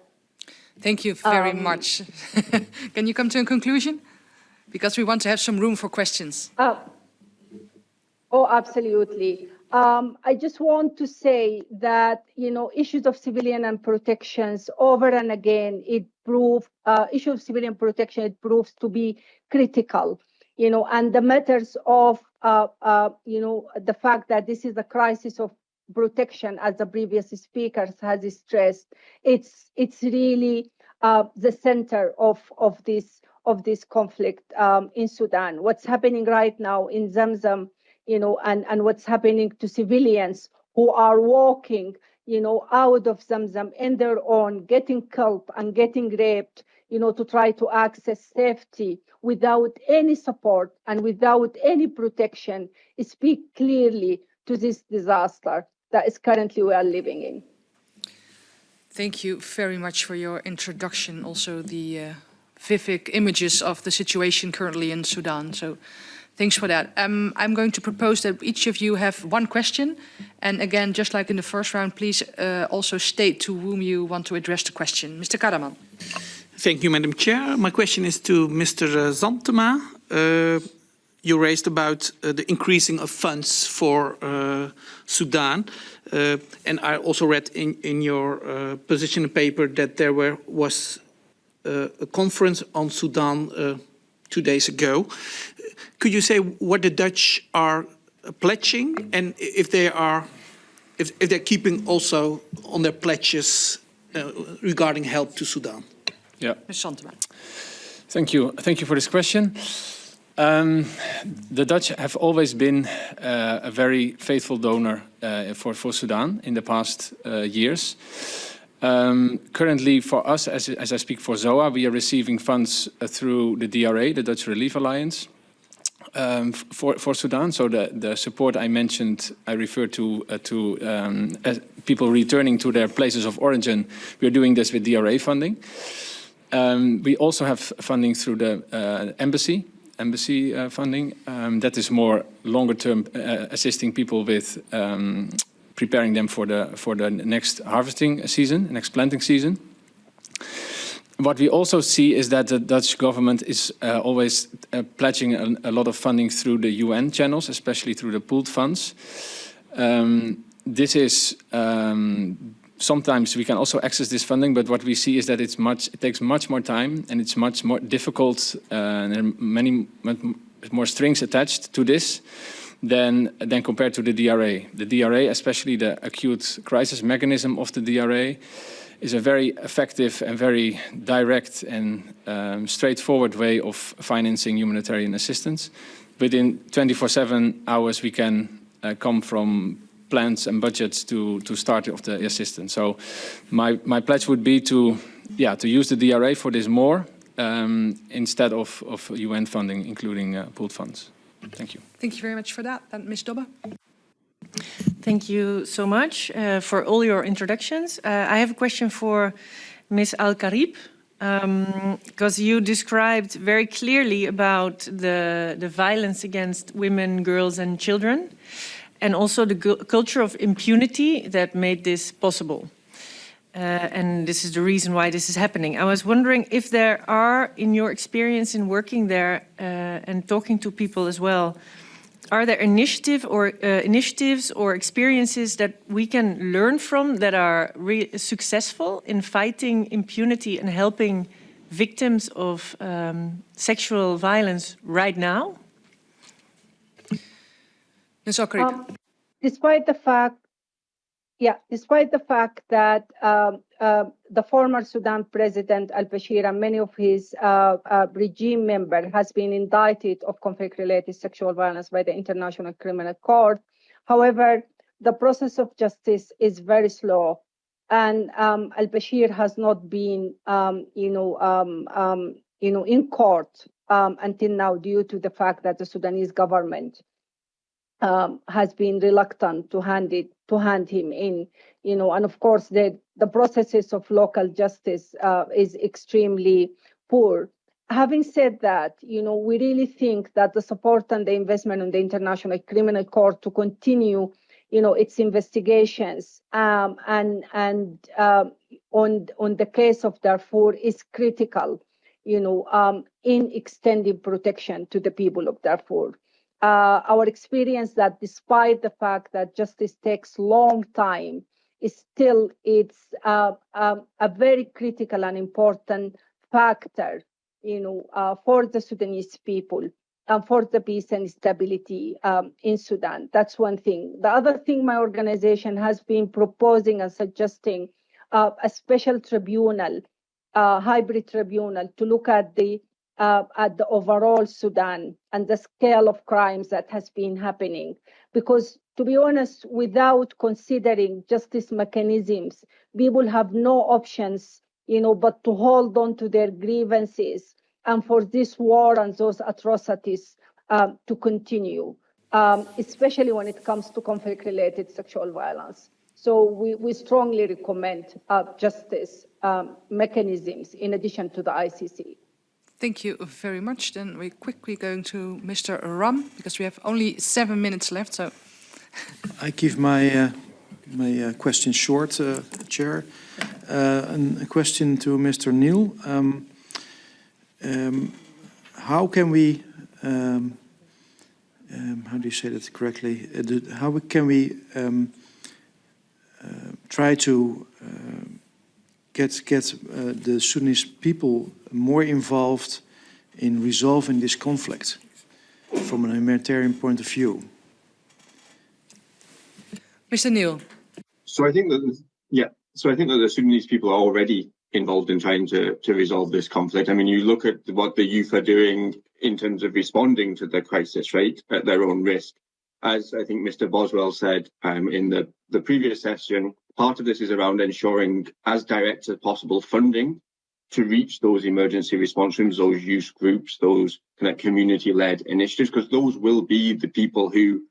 Thank you very much. Can you come to a conclusion? Because we want to have some room for questions. Oh, absolutely. I just want to say that, issues of civilian and protections over and again, issue of civilian protection, it proves to be critical, and the matters of, the fact that this is a crisis of protection, as the previous speakers has stressed, it's really the center of this conflict in Sudan. What's happening right now in Zamzam, and what's happening to civilians who are walking, out of Zamzam in their own, getting killed and getting raped, to try to access safety without any support and without any protection, speak clearly to this disaster that is currently we are living in. Thank you very much for your introduction. Also the vivid images of the situation currently in Sudan. So thanks for that. I'm going to propose that each of you have one question. And again, just like in the first round, please also state to whom you want to address the question. Mr. Karaman. Thank you, Madam Chair. My question is to Mr. Zantema. You raised about the increasing of funds for Sudan. And I also read in your position paper that there was a conference on Sudan 2 days ago. Could you say what the Dutch are pledging and if they're keeping also on their pledges regarding help to Sudan? Yeah. Ms. Santema. Thank you. Thank you for this question. The Dutch have always been a very faithful donor for Sudan in the past years. Currently, for us, as I speak for ZOA, we are receiving funds through the DRA, the Dutch Relief Alliance, for Sudan. So the support I mentioned, I refer to people returning to their places of origin. We are doing this with DRA funding. We also have funding through the embassy funding. That is more longer term, assisting people with preparing them for the next harvesting season, next planting season. What we also see is that the Dutch government is always pledging a lot of funding through the UN channels, especially through the pooled funds. This is sometimes we can also access this funding, but what we see is that it takes much more time and it's much more difficult, and there are many more strings attached to this than compared to the DRA. The DRA, especially the acute crisis mechanism of the DRA, is a very effective and very direct and straightforward way of financing humanitarian assistance. Within 24/7 hours, we can come from plans and budgets to start of the assistance. So my pledge would be to use the DRA for this more instead of UN funding, including pooled funds. Thank you. Thank you very much for that. And Ms. Dobbe? Thank you so much for all your introductions. I have a question for Ms. Al-Karib, because you described very clearly about the violence against women, girls and children, and also the culture of impunity that made this possible. And this is the reason why this is happening. I was wondering if there are, in your experience in working there and talking to people as well, are there initiatives or experiences that we can learn from that are successful in fighting impunity and helping victims of sexual violence right now? Ms. Al-Karib. Despite the fact that the former Sudan President al-Bashir and many of his regime members has been indicted of conflict-related sexual violence by the International Criminal Court. However, the process of justice is very slow, and al-Bashir has not been, in court until now due to the fact that the Sudanese government has been reluctant to hand him in, and of course the processes of local justice is extremely poor. Having said that, we really think that the support and the investment in the International Criminal Court to continue, its investigations and on the case of Darfur is critical, in extending protection to the people of Darfur. Our experience that despite the fact that justice takes long time, it's a very critical and important factor, for the Sudanese people and for the peace and stability in Sudan. That's one thing. The other thing my organization has been proposing and suggesting a special tribunal, hybrid tribunal, to look at the overall Sudan and the scale of crimes that has been happening. Because to be honest, without considering justice mechanisms, people have no options, but to hold on to their grievances and for this war and those atrocities to continue, especially when it comes to conflict-related sexual violence. So we strongly recommend justice mechanisms in addition to the ICC. Thank you very much. Then we're quickly going to Mr. Ram, because we have only 7 minutes left. So I keep my question short, Chair. A question to Mr. Neil. How can we, how do you say that correctly? How can we try to get the Sudanese people more involved in resolving this conflict from a humanitarian point of view? Mr. Neil. So I think that the Sudanese people are already involved in trying to resolve this conflict. I mean, you look at what the youth are doing in terms of responding to the crisis, right, at their own risk. As I think Mr. Boswell said in the previous session, part of this is around ensuring as direct as possible funding to reach those emergency response rooms, those youth groups, those kind of community-led initiatives, because those will be the people who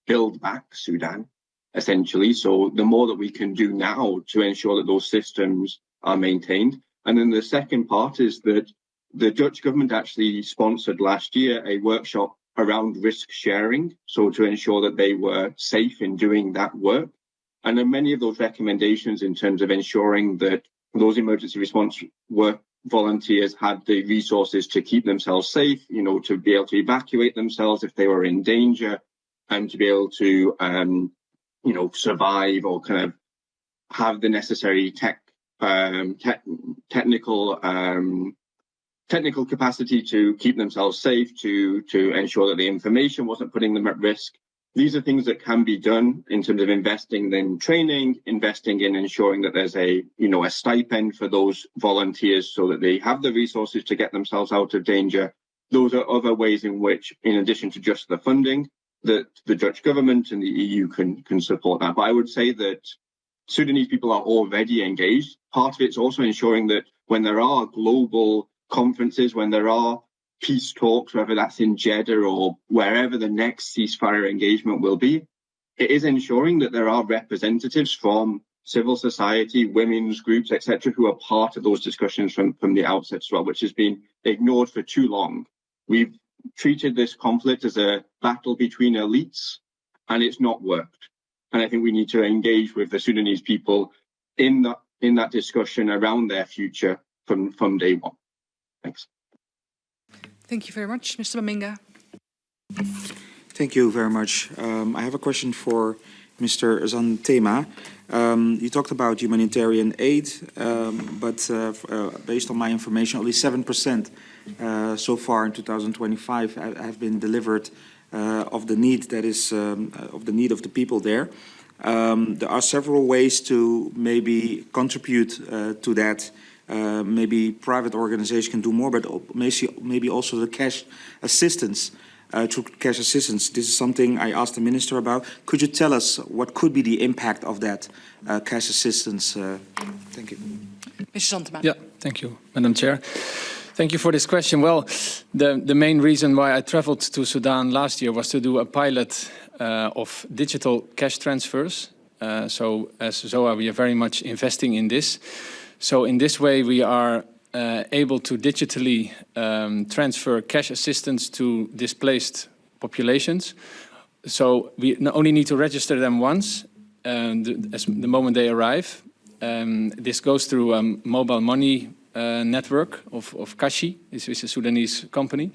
build back Sudan, essentially. So the more that we can do now to ensure that those systems are maintained. And then the second part is that the Dutch government actually sponsored last year a workshop around risk sharing, so to ensure that they were safe in doing that work. And then many of those recommendations in terms of ensuring that those emergency response volunteers had the resources to keep themselves safe, you know, to be able to evacuate themselves if they were in danger, and to be able to, you know, survive or kind of have the necessary technical capacity to keep themselves safe, to ensure that the information wasn't putting them at risk. These are things that can be done in terms of investing in training, investing in ensuring that there's a stipend for those volunteers so that they have the resources to get themselves out of danger. Those are other ways in which, in addition to just the funding, that the Dutch government and the EU can support that. But I would say that Sudanese people are already engaged. Part of it's also ensuring that when there are global conferences, when there are peace talks, whether that's in Jeddah or wherever the next ceasefire engagement will be, it is ensuring that there are representatives from civil society, women's groups, etc., who are part of those discussions from the outset as well, which has been ignored for too long. We've treated this conflict as a battle between elites, and it's not worked. And I think we need to engage with the Sudanese people in that discussion around their future from day one. Thanks. Thank you very much. Mr. Maminga. Thank you very much. I have a question for Mr. Zantema. You talked about humanitarian aid, but based on my information, only 7% so far in 2025 have been delivered of the need that is of the need of the people there. There are several ways to maybe contribute to that. Maybe private organizations can do more, but maybe also the cash assistance. Through cash assistance. This is something I asked the minister about. Could you tell us what could be the impact of that cash assistance? Thank you. Mr. Zantema. Yeah, thank you, Madam Chair. Thank you for this question. Well, the main reason why I traveled to Sudan last year was to do a pilot of digital cash transfers. So as ZOA, we are very much investing in this. So in this way, we are able to digitally transfer cash assistance to displaced populations. So we not only need to register them once, the moment they arrive. This goes through a mobile money network of Kashi, this is a Sudanese company.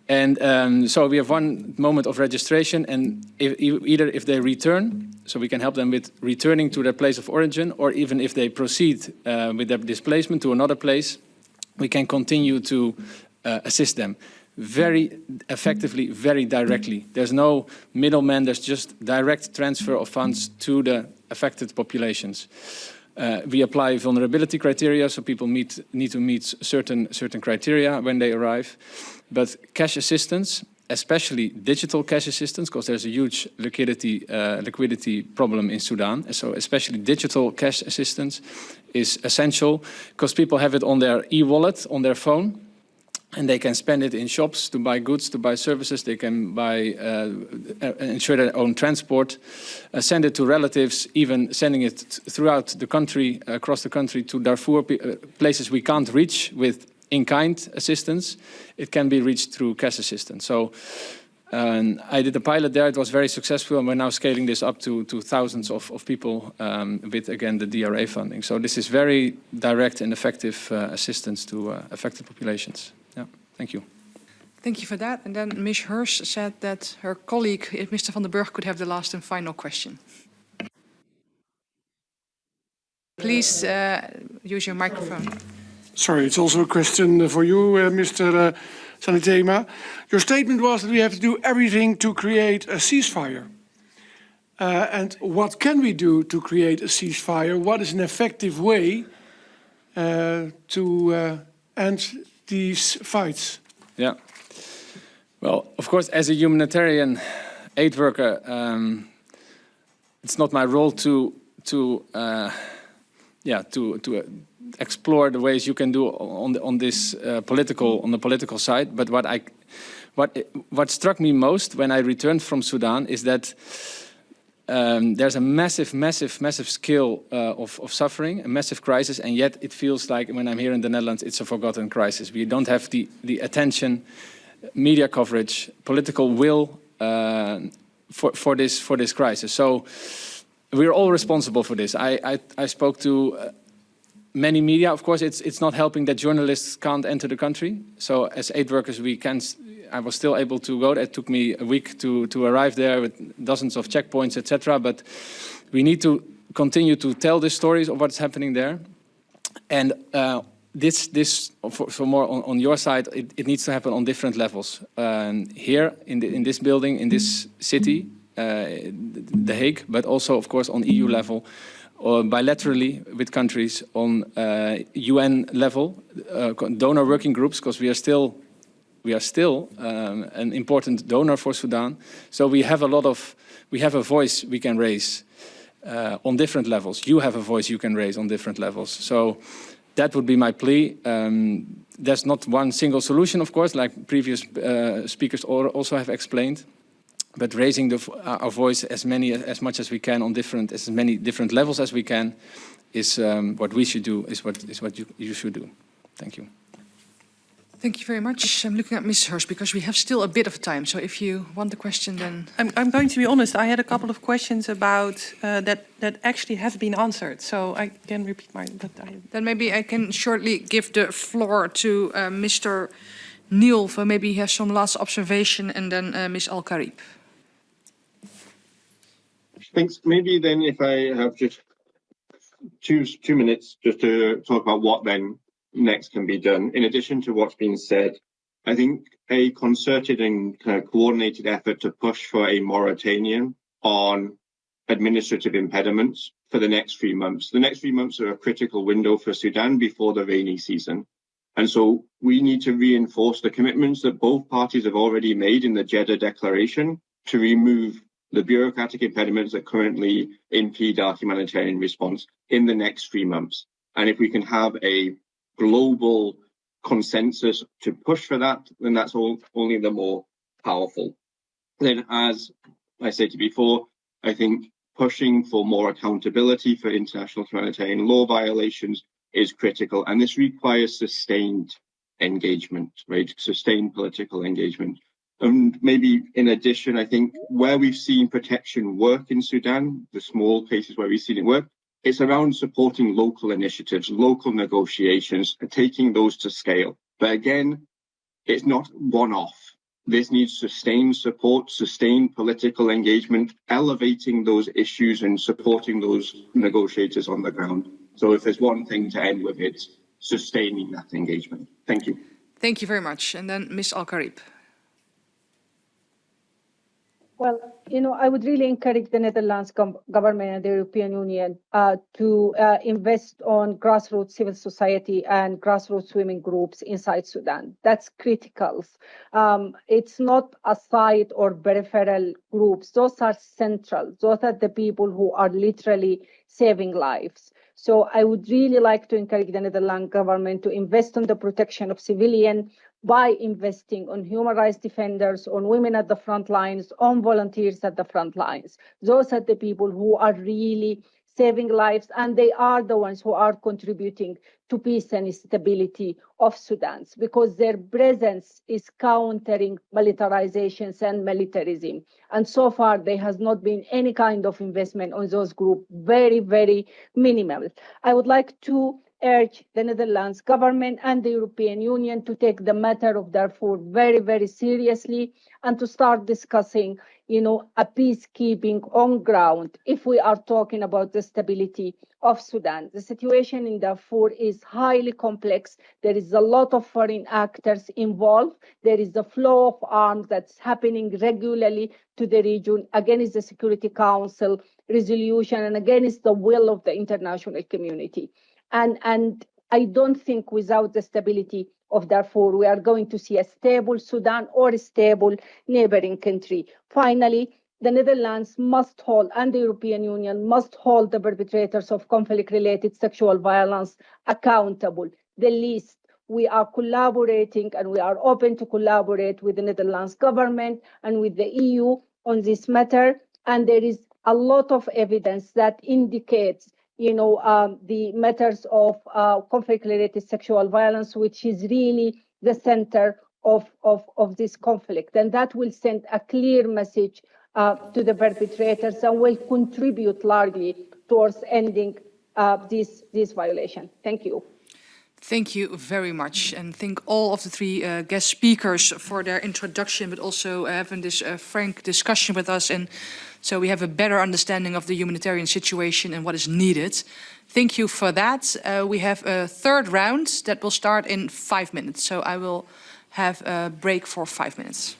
And so we have one moment of registration, and either if they return, so we can help them with returning to their place of origin, or even if they proceed with their displacement to another place, we can continue to assist them very effectively, very directly. There's no middleman, there's just direct transfer of funds to the affected populations. We apply vulnerability criteria, so people need to meet certain criteria when they arrive. But cash assistance, especially digital cash assistance, because there's a huge liquidity problem in Sudan. So especially digital cash assistance is essential because people have it on their e-wallet, on their phone, and they can spend it in shops to buy goods, to buy services. They can buy, ensure their own transport, send it to relatives, even sending it throughout the country, across the country to Darfur, places we can't reach with in-kind assistance. It can be reached through cash assistance. So I did a pilot there. It was very successful, and we're now scaling this up to thousands of people with, again, the DRA funding. So this is very direct and effective assistance to affected populations. Yeah, thank you. Thank you for that. And then Ms. Hirsch said that her colleague, Mr. van den Burg, could have the last and final question. Please use your microphone. Sorry, it's also a question for you, Mr. Zantema. Your statement was that we have to do everything to create a ceasefire. And what can we do to create a ceasefire? What is an effective way to end these fights? Yeah. Well, of course, as a humanitarian aid worker, it's not my role to explore the ways you can do on the political side. But what struck me most when I returned from Sudan is that there's a massive scale of suffering, a massive crisis, and yet it feels like when I'm here in the Netherlands, it's a forgotten crisis. We don't have the attention, media coverage, political will for this crisis. So we're all responsible for this. I spoke to many media. Of course, it's not helping that journalists can't enter the country. So as aid workers, I was still able to go. It took me a week to arrive there with dozens of checkpoints, etc. But we need to continue to tell the stories of what's happening there. And this for more on your side, it needs to happen on different levels. Here in this building, in this city, The Hague, but also, of course, on EU level, or bilaterally with countries on UN level, donor working groups, because we are still an important donor for Sudan. So we have a voice we can raise on different levels. You have a voice you can raise on different levels. So that would be my plea. There's not one single solution, of course, like previous speakers also have explained. But raising our voice as much as we can on as many different levels as we can is what we should do. Is what you should do. Thank you. Thank you very much. I'm looking at Ms. Hirsch because we have still a bit of time. So if you want the question, then I'm going to be honest. I had a couple of questions about that actually have been answered. So I can repeat mine. Then maybe I can shortly give the floor to Mr. Neil for maybe he has some last observation, and then Ms. Al-Karib. Thanks. Maybe then if I have just two minutes just to talk about what then next can be done. In addition to what's been said, I think a concerted and coordinated effort to push for a moratorium on administrative impediments for the next 3 months. The next 3 months are a critical window for Sudan before the rainy season. And so we need to reinforce the commitments that both parties have already made in the Jeddah Declaration to remove the bureaucratic impediments that currently impede our humanitarian response in the next 3 months. And if we can have a global consensus to push for that, then that's only the more powerful. Then, as I said before, I think pushing for more accountability for international humanitarian law violations is critical, and this requires sustained engagement, right? Sustained political engagement. And maybe in addition, I think where we've seen protection work in Sudan, the small cases where we've seen it work, it's around supporting local initiatives, local negotiations, and taking those to scale. But again, it's not one-off. This needs sustained support, sustained political engagement, elevating those issues and supporting those negotiators on the ground. So if there's one thing to end with, it's sustaining that engagement. Thank you. Thank you very much. And then Ms. Al-Karib. Well, I would really encourage the Netherlands government and the European Union to invest on grassroots civil society and grassroots women groups inside Sudan. That's critical. It's not a side or peripheral groups. Those are central. Those are the people who are literally saving lives. So I would really like to encourage the Netherlands government to invest on the protection of civilians by investing on human rights defenders, on women at the front lines, on volunteers at the front lines. Those are the people who are really saving lives, and they are the ones who are contributing to peace and stability of Sudan, because their presence is countering militarizations and militarism. And so far, there has not been any kind of investment on those groups, very, very minimal. I would like to urge the Netherlands government and the European Union to take the matter of Darfur very, very seriously and to start discussing, a peacekeeping on ground if we are talking about the stability of Sudan. The situation in Darfur is highly complex. There is a lot of foreign actors involved. There is a flow of arms that's happening regularly to the region against the Security Council resolution and against the will of the international community. And I don't think without the stability of Darfur, we are going to see a stable Sudan or a stable neighboring country. Finally, the Netherlands must hold, and the European Union must hold the perpetrators of conflict-related sexual violence accountable. The least, we are collaborating and we are open to collaborate with the Netherlands government and with the EU on this matter. And there is a lot of evidence that indicates the matters of conflict-related sexual violence, which is really the center of this conflict. And that will send a clear message to the perpetrators and will contribute largely towards ending this violation. Thank you. Thank you very much, and thank all of the three guest speakers for their introduction, but also having this frank discussion with us, and so we have a better understanding of the humanitarian situation and what is needed. Thank you for that. We have a third round that will start in 5 minutes, so I will have a break for 5 minutes.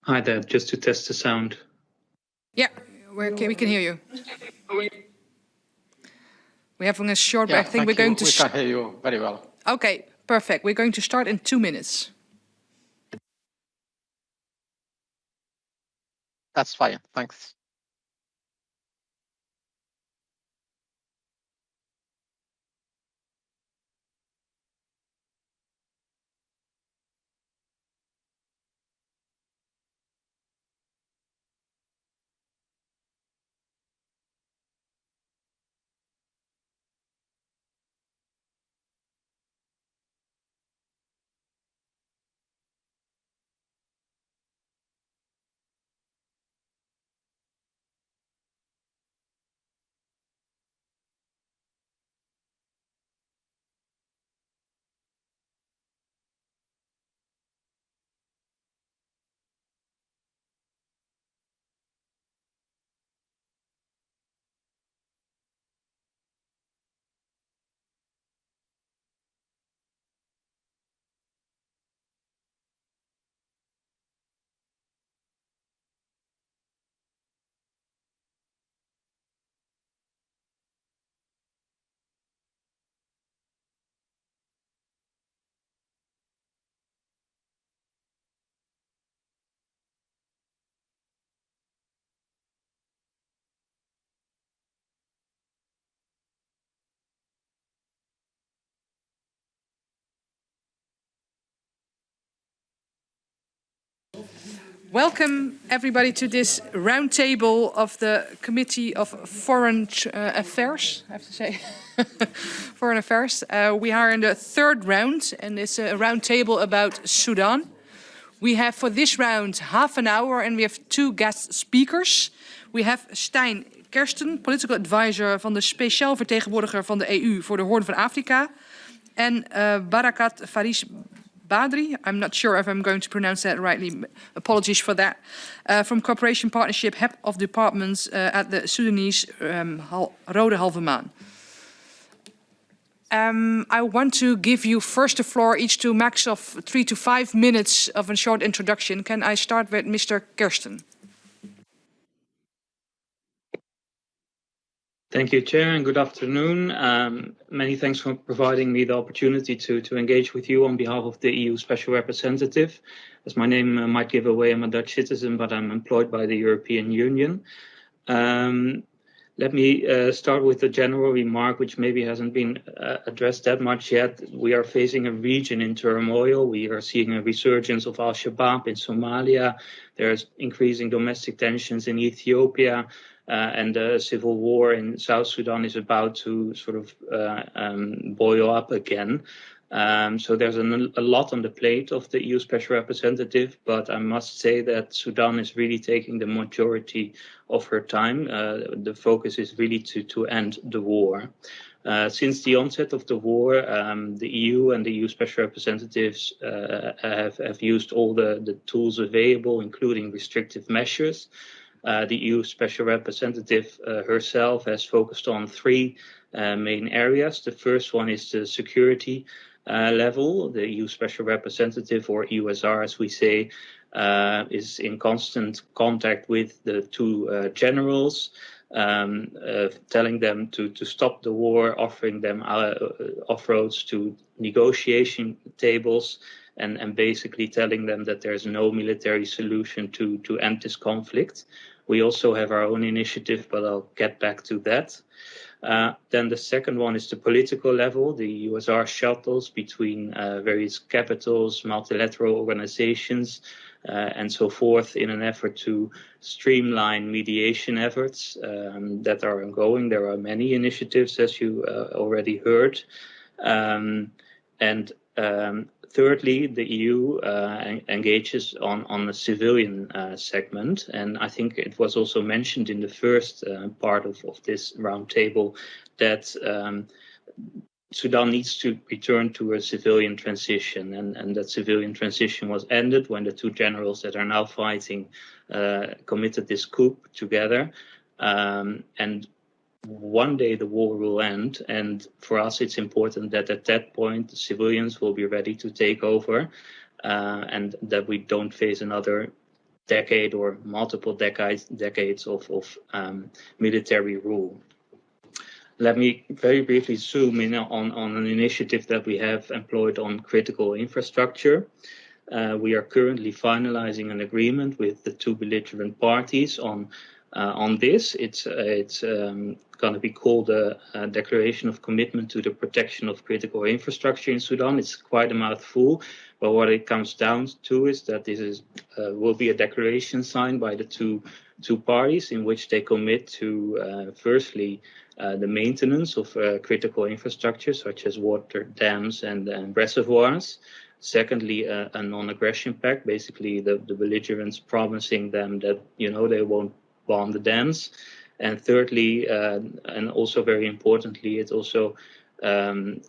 Hi there, just to test the sound. Yeah, we can hear you. We're having a short break. I think we're going to... We can hear you very well. Okay, perfect. We're going to start in 2 minutes. That's fine, thanks. Welcome everybody to this roundtable of the Committee of Foreign Affairs, I have to say, Foreign Affairs. We are in the third round and it's a roundtable about Sudan. We have for this round half an hour and we have two guest speakers. We have Stijn Kersten, political advisor van de speciaal vertegenwoordiger van de EU voor de Hoorn van Afrika. En Barakat Faris Badri, I'm not sure if I'm going to pronounce that rightly, apologies for that, from Cooperation Partnership, Head of Departments at the Sudanese Rode Halve Maan. I want to give you first the floor, each to max of 3 to 5 minutes of a short introduction. Can I start with Mr. Kersten? Thank you, Chair, and good afternoon. Many thanks for providing me the opportunity to engage with you on behalf of the EU Special Representative. As my name might give away, I'm a Dutch citizen, but I'm employed by the European Union. Let me start with a general remark, which maybe hasn't been addressed that much yet. We are facing a region in turmoil. We are seeing a resurgence of Al-Shabaab in Somalia. There's increasing domestic tensions in Ethiopia. And the civil war in South Sudan is about to sort of boil up again. So there's a lot on the plate of the EU Special Representative, but I must say that Sudan is really taking the majority of her time. The focus is really to end the war. Since the onset of the war, the EU and the EU Special Representatives have used all the tools available, including restrictive measures. The EU Special Representative herself has focused on three main areas. The first one is the security level. The EU Special Representative, or EUSR as we say, is in constant contact with the two generals, telling them to stop the war, offering them off-roads to negotiation tables, and basically telling them that there's no military solution to end this conflict. We also have our own initiative, but I'll get back to that. Then the second one is the political level. The USR shuttles between various capitals, multilateral organizations, and so forth in an effort to streamline mediation efforts that are ongoing. There are many initiatives, as you already heard. Thirdly, the EU engages on the civilian segment, and I think it was also mentioned in the first part of this roundtable that Sudan needs to return to a civilian transition, and that civilian transition was ended when the two generals that are now fighting committed this coup together. And one day the war will end, and for us it's important that at that point the civilians will be ready to take over, and that we don't face another decade or multiple decades of military rule. Let me very briefly zoom in on an initiative that we have employed on critical infrastructure. We are currently finalizing an agreement with the two belligerent parties on this. It's going to be called a Declaration of Commitment to the Protection of Critical Infrastructure in Sudan. It's quite a mouthful, but what it comes down to is that this will be a declaration signed by the two parties in which they commit to, firstly, the maintenance of critical infrastructure, such as water, dams, and reservoirs. Secondly, a non-aggression pact, basically the belligerents promising them that, they won't bomb the dams. And thirdly, and also very importantly, it also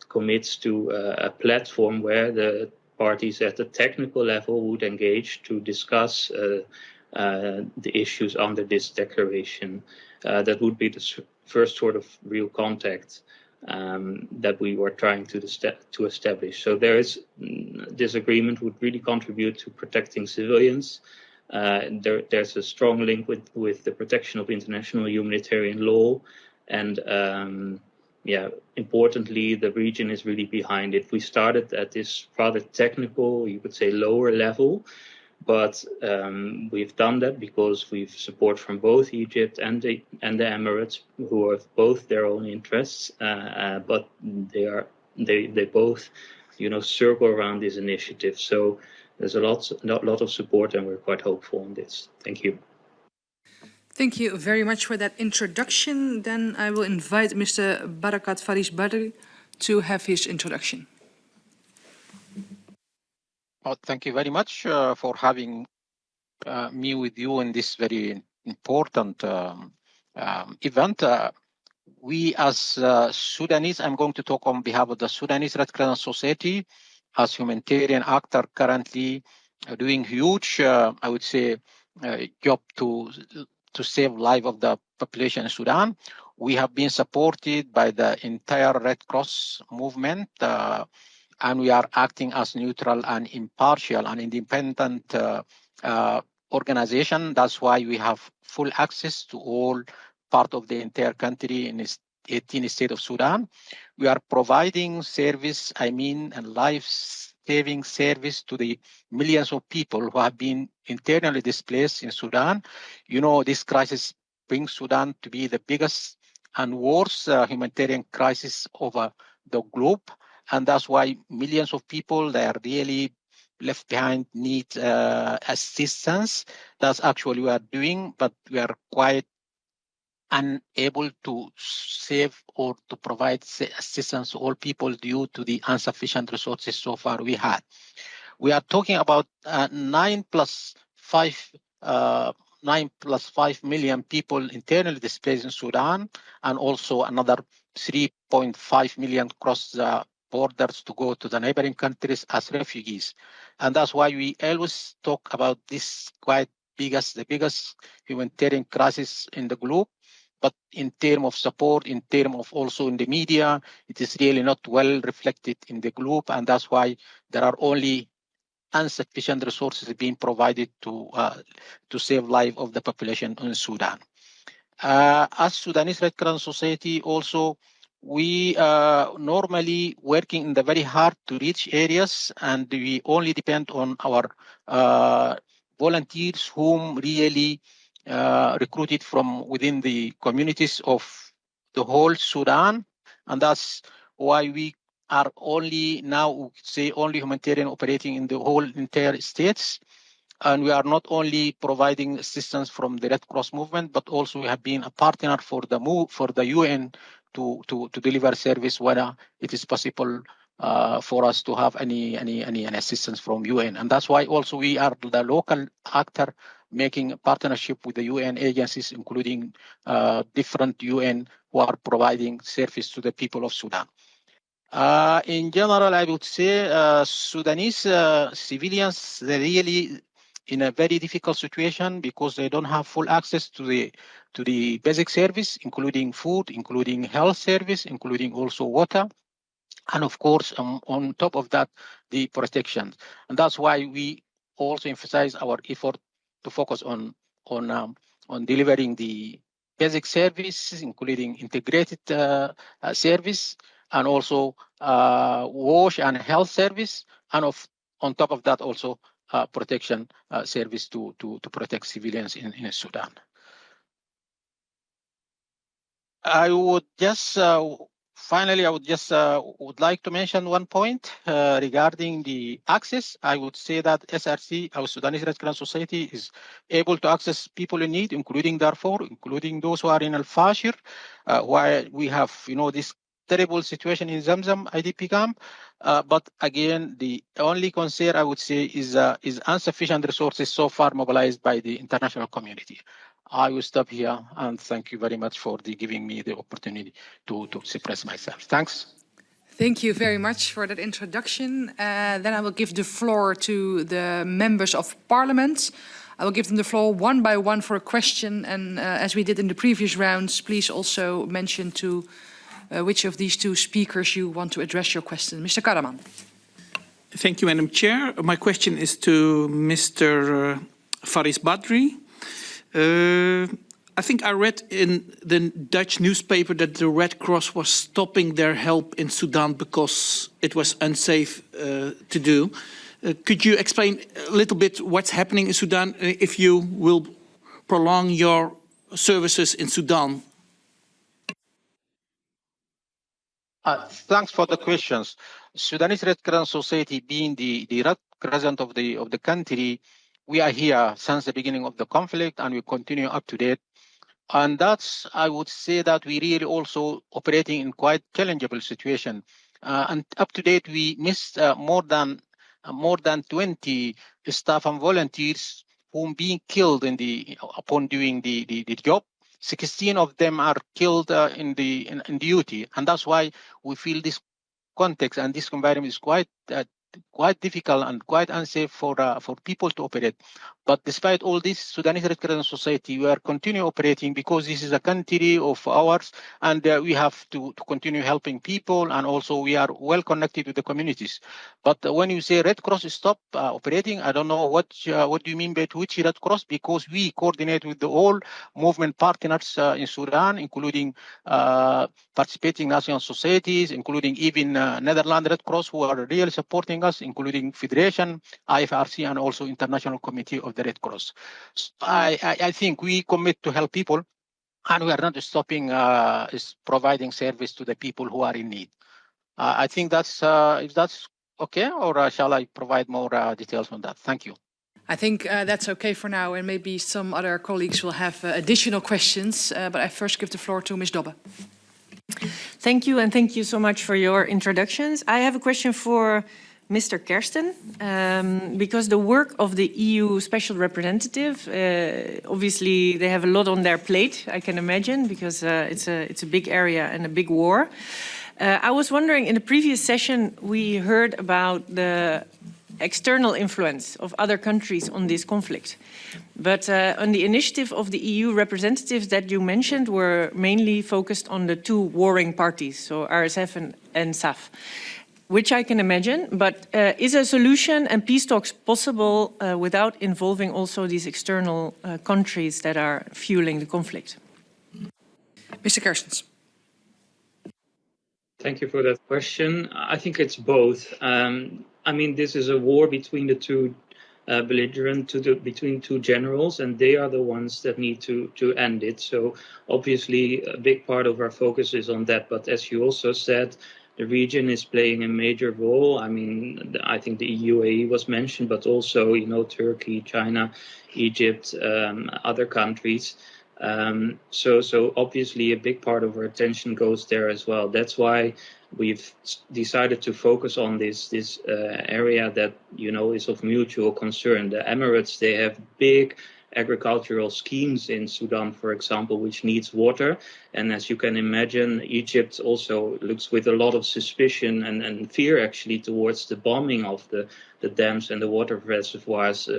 commits to a platform where the parties at the technical level would engage to discuss the issues under this declaration. That would be the first sort of real contact that we were trying to establish. So this agreement would really contribute to protecting civilians. There's a strong link with the protection of international humanitarian law, and importantly, the region is really behind it. We started at this rather technical, you could say lower level, but we've done that because we've support from both Egypt and the Emirates, who have both their own interests, but they both, circle around this initiative. So there's a lot of support, and we're quite hopeful on this. Thank you. Thank you very much for that introduction. Then I will invite Mr. Barakat Faris Badri to have his introduction. Oh, thank you very much for having me with you in this very important event. We as Sudanese, I'm going to talk on behalf of the Sudanese Red Crescent Society as humanitarian actor currently doing huge, I would say, job to save life of the population in Sudan. We have been supported by the entire Red Cross movement, and we are acting as neutral and impartial and independent organization. That's why we have full access to all part of the entire country in its 18 state of Sudan. We are providing service, and life-saving service to the millions of people who have been internally displaced in Sudan. You know, this crisis brings Sudan to be the biggest and worst humanitarian crisis over the globe. And that's why millions of people that are really left behind need assistance. That's actually what we are doing, but we are quite unable to save or to provide assistance to all people due to the insufficient resources so far we had. We are talking about 9 plus 5 million people internally displaced in Sudan, and also another 3.5 million cross the borders to go to the neighboring countries as refugees. And that's why we always talk about this the biggest humanitarian crisis in the globe. But in terms of support, in terms of also in the media, it is really not well reflected in the globe. And that's why there are only insufficient resources being provided to save life of the population in Sudan. As Sudanese Red Crescent Society also, we normally working in the very hard to reach areas, and we only depend on our volunteers whom really recruited from within the communities of the whole Sudan. And that's why we are only now, say, only humanitarian operating in the whole entire states. And we are not only providing assistance from the Red Cross movement, but also we have been a partner for the UN to deliver service when it is possible for us to have any assistance from UN. And that's why also we are the local actor making a partnership with the UN agencies, including different UN who are providing service to the people of Sudan. In general, I would say Sudanese civilians, they're really in a very difficult situation because they don't have full access to the basic service, including food, including health service, including also water. And of course, on top of that, the protection. And that's why we also emphasize our effort to focus on delivering the basic services, including integrated service, and also wash and health service, and on top of that also protection service to protect civilians in Sudan. I would just finally, I would just would like to mention one point regarding the access. I would say that SRC, our Sudanese Red Crescent Society, is able to access people in need, including Darfur, including those who are in Al-Fashir, where we have, this terrible situation in Zamzam IDP camp. But again, the only concern I would say is insufficient resources so far mobilized by the international community. I will stop here and thank you very much for giving me the opportunity to express myself. Thanks. Thank you very much for that introduction. Then I will give the floor to the members of parliament. I will give them the floor one by one for a question. And as we did in the previous rounds, please also mention to which of these two speakers you want to address your question. Mr. Karaman. Thank you, Madam Chair. My question is to Mr. Faris Badri. I think I read in the Dutch newspaper that the Red Cross was stopping their help in Sudan because it was unsafe to do. Could you explain a little bit what's happening in Sudan if you will prolong your services in Sudan? Thanks for the questions. Sudanese Red Crescent Society, being the Red president of the country, we are here since the beginning of the conflict, and we continue up to date. And that's, I would say that we really also operating in quite challengeable situation. And up to date, we missed more than 20 staff and volunteers whom being killed upon doing the job. 16 of them are killed in duty, and that's why we feel this context and this environment is quite difficult and quite unsafe for people to operate. But despite all this, Sudanese Red Crescent Society, we are continue operating because this is a country of ours, and we have to continue helping people, and also we are well connected with the communities. But when you say Red Cross stop operating, I don't know what do you mean by which Red Cross, because we coordinate with the all movement partners in Sudan, including participating national societies, including even Netherlands Red Cross, who are really supporting us, including Federation, IFRC, and also International Committee of the Red Cross. So I think we commit to help people, and we are not stopping is providing service to the people who are in need. I think that's if that's okay, or shall I provide more details on that? Thank you. I think that's okay for now, and maybe some other colleagues will have additional questions. But I first give the floor to Ms. Dobbe. Thank you, and thank you so much for your introductions. I have a question for Mr. Kersten, because the work of the EU Special Representative, obviously they have a lot on their plate, I can imagine, because it's a big area and a big war. I was wondering, in the previous session, we heard about the external influence of other countries on this conflict. But on the initiative of the EU representatives that you mentioned were mainly focused on the two warring parties, so RSF and SAF, which I can imagine. But is a solution and peace talks possible without involving also these external countries that are fueling the conflict? Mr. Kerstens. Thank you for that question. I think it's both. I mean, this is a war between the two belligerent, between two generals, and they are the ones that need to end it. So obviously, a big part of our focus is on that. But as you also said, the region is playing a major role. I mean, I think the UAE was mentioned, but also, you know, Turkey, China, Egypt, other countries. So obviously a big part of our attention goes there as well. That's why we've decided to focus on this area that, you know, is of mutual concern. The Emirates, they have big agricultural schemes in Sudan, for example, which needs water. And as you can imagine, Egypt also looks with a lot of suspicion and fear actually towards the bombing of the dams and the water reservoirs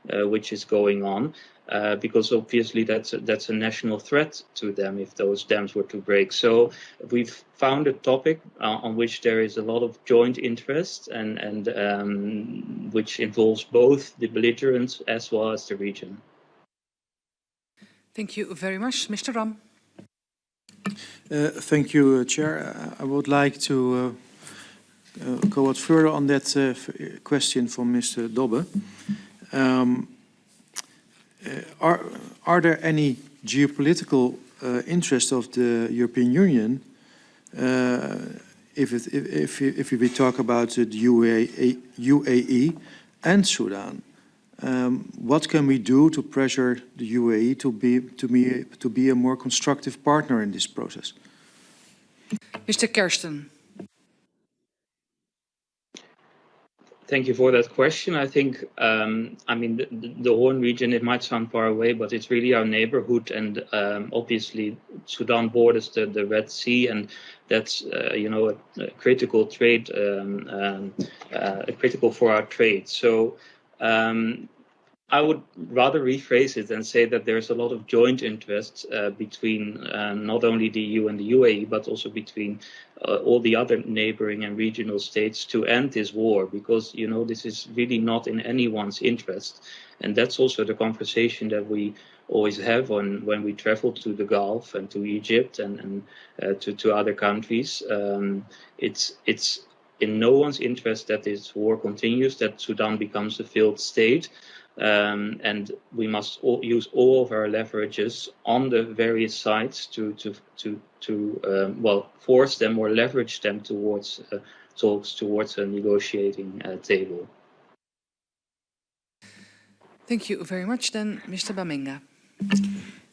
which is going on. Because obviously that's a national threat to them if those dams were to break. So we've found a topic on which there is a lot of joint interest and which involves both the belligerents as well as the region. Thank you very much. Mr. Ram. Thank you, Chair. I would like to go out further on that question from Mr. Dobbe. Are there any geopolitical interests of the European Union if we talk about the UAE and Sudan? What can we do to pressure the UAE to be a more constructive partner in this process? Mr. Kersten. Thank you for that question. I think, I mean, the Horn region, it might sound far away, but it's really our neighborhood. And obviously, Sudan borders the Red Sea, and that's, you know, a critical trade, critical for our trade. So I would rather rephrase it and say that there's a lot of joint interests between not only the EU and the UAE, but also between all the other neighboring and regional states to end this war, because, you know, this is really not in anyone's interest. And that's also the conversation that we always have when we travel to the Gulf and to Egypt and to other countries. It's in no one's interest that this war continues, that Sudan becomes a failed state. And we must use all of our leverages on the various sides to force them or leverage them towards talks towards a negotiating table. Thank you very much. Then, Mr. Bamenga.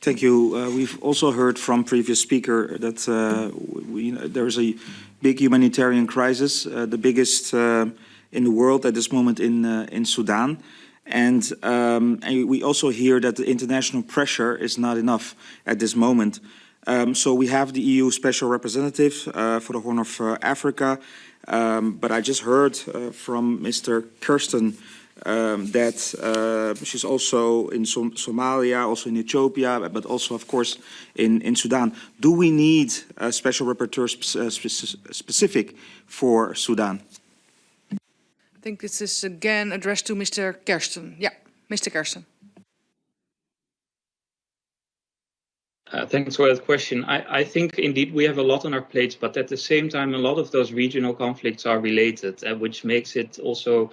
Thank you. We've also heard from previous speaker that there is a big humanitarian crisis, the biggest in the world at this moment in Sudan. And we also hear that the international pressure is not enough at this moment. So we have the EU Special Representative for the Horn of Africa, but I just heard from Mr. Kirsten that she's also in Somalia, also in Ethiopia, but also, of course, in Sudan. Do we need a special rapporteur specific for Sudan? I think this is again addressed to Mr. Kersten. Yeah, Mr. Kersten. Thanks for that question. I think indeed we have a lot on our plates, but at the same time, a lot of those regional conflicts are related, which makes it also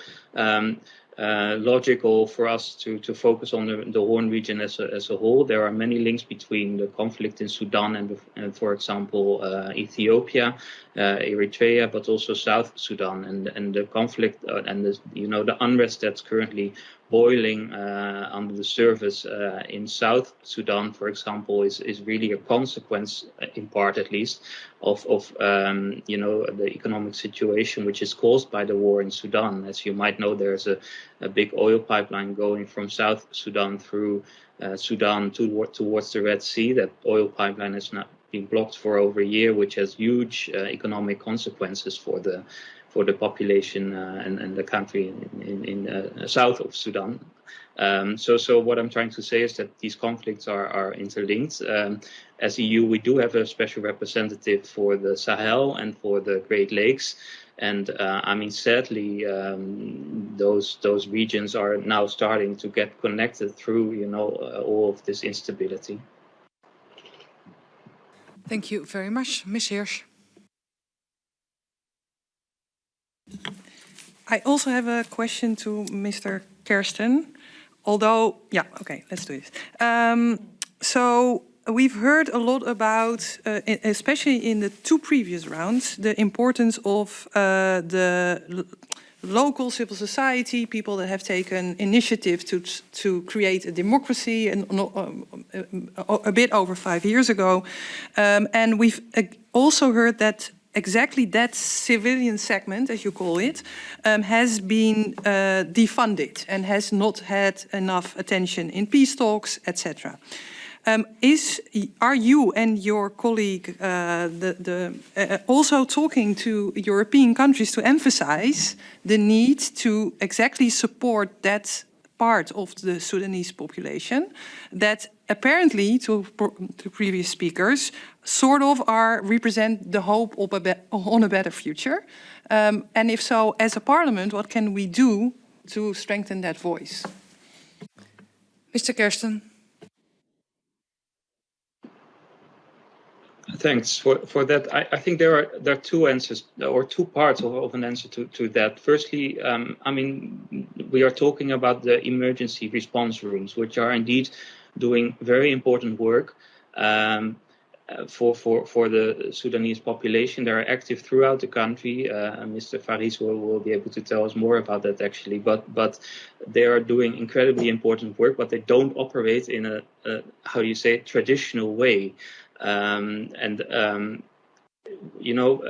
logical for us to focus on the Horn region as a whole. There are many links between the conflict in Sudan and for example, Ethiopia, Eritrea, but also South Sudan, and the conflict and the unrest that's currently boiling under the surface in South Sudan, for example, is really a consequence, in part at least, of the economic situation which is caused by the war in Sudan. As you might know, there's a big oil pipeline going from South Sudan through Sudan towards the Red Sea. That oil pipeline has not been blocked for over a year, which has huge economic consequences for the population and the country in south of Sudan. So what I'm trying to say is that these conflicts are interlinked. As EU, we do have a special representative for the Sahel and for the Great Lakes. And sadly, those regions are now starting to get connected through, all of this instability. Thank you very much. Ms. Hirsch. I also have a question to Mr. Kersten, although, yeah, okay, let's do this. So we've heard a lot about, especially in the two previous rounds, the importance of the local civil society, people that have taken initiative to create a democracy and a bit over 5 years ago. And we've also heard that exactly that civilian segment, as you call it, has been defunded and has not had enough attention in peace talks, etc. Are you and your colleague also talking to European countries to emphasize the need to exactly support that part of the Sudanese population that apparently, to previous speakers, sort of represent the hope of on a better future? And if so, as a parliament, what can we do to strengthen that voice? Mr. Kersten. Thanks for that. I think there are two answers or two parts of an answer to that. Firstly, we are talking about the emergency response rooms, which are indeed doing very important work for the Sudanese population. They are active throughout the country. Mr. Faris will be able to tell us more about that actually. But they are doing incredibly important work, but they don't operate in a traditional way.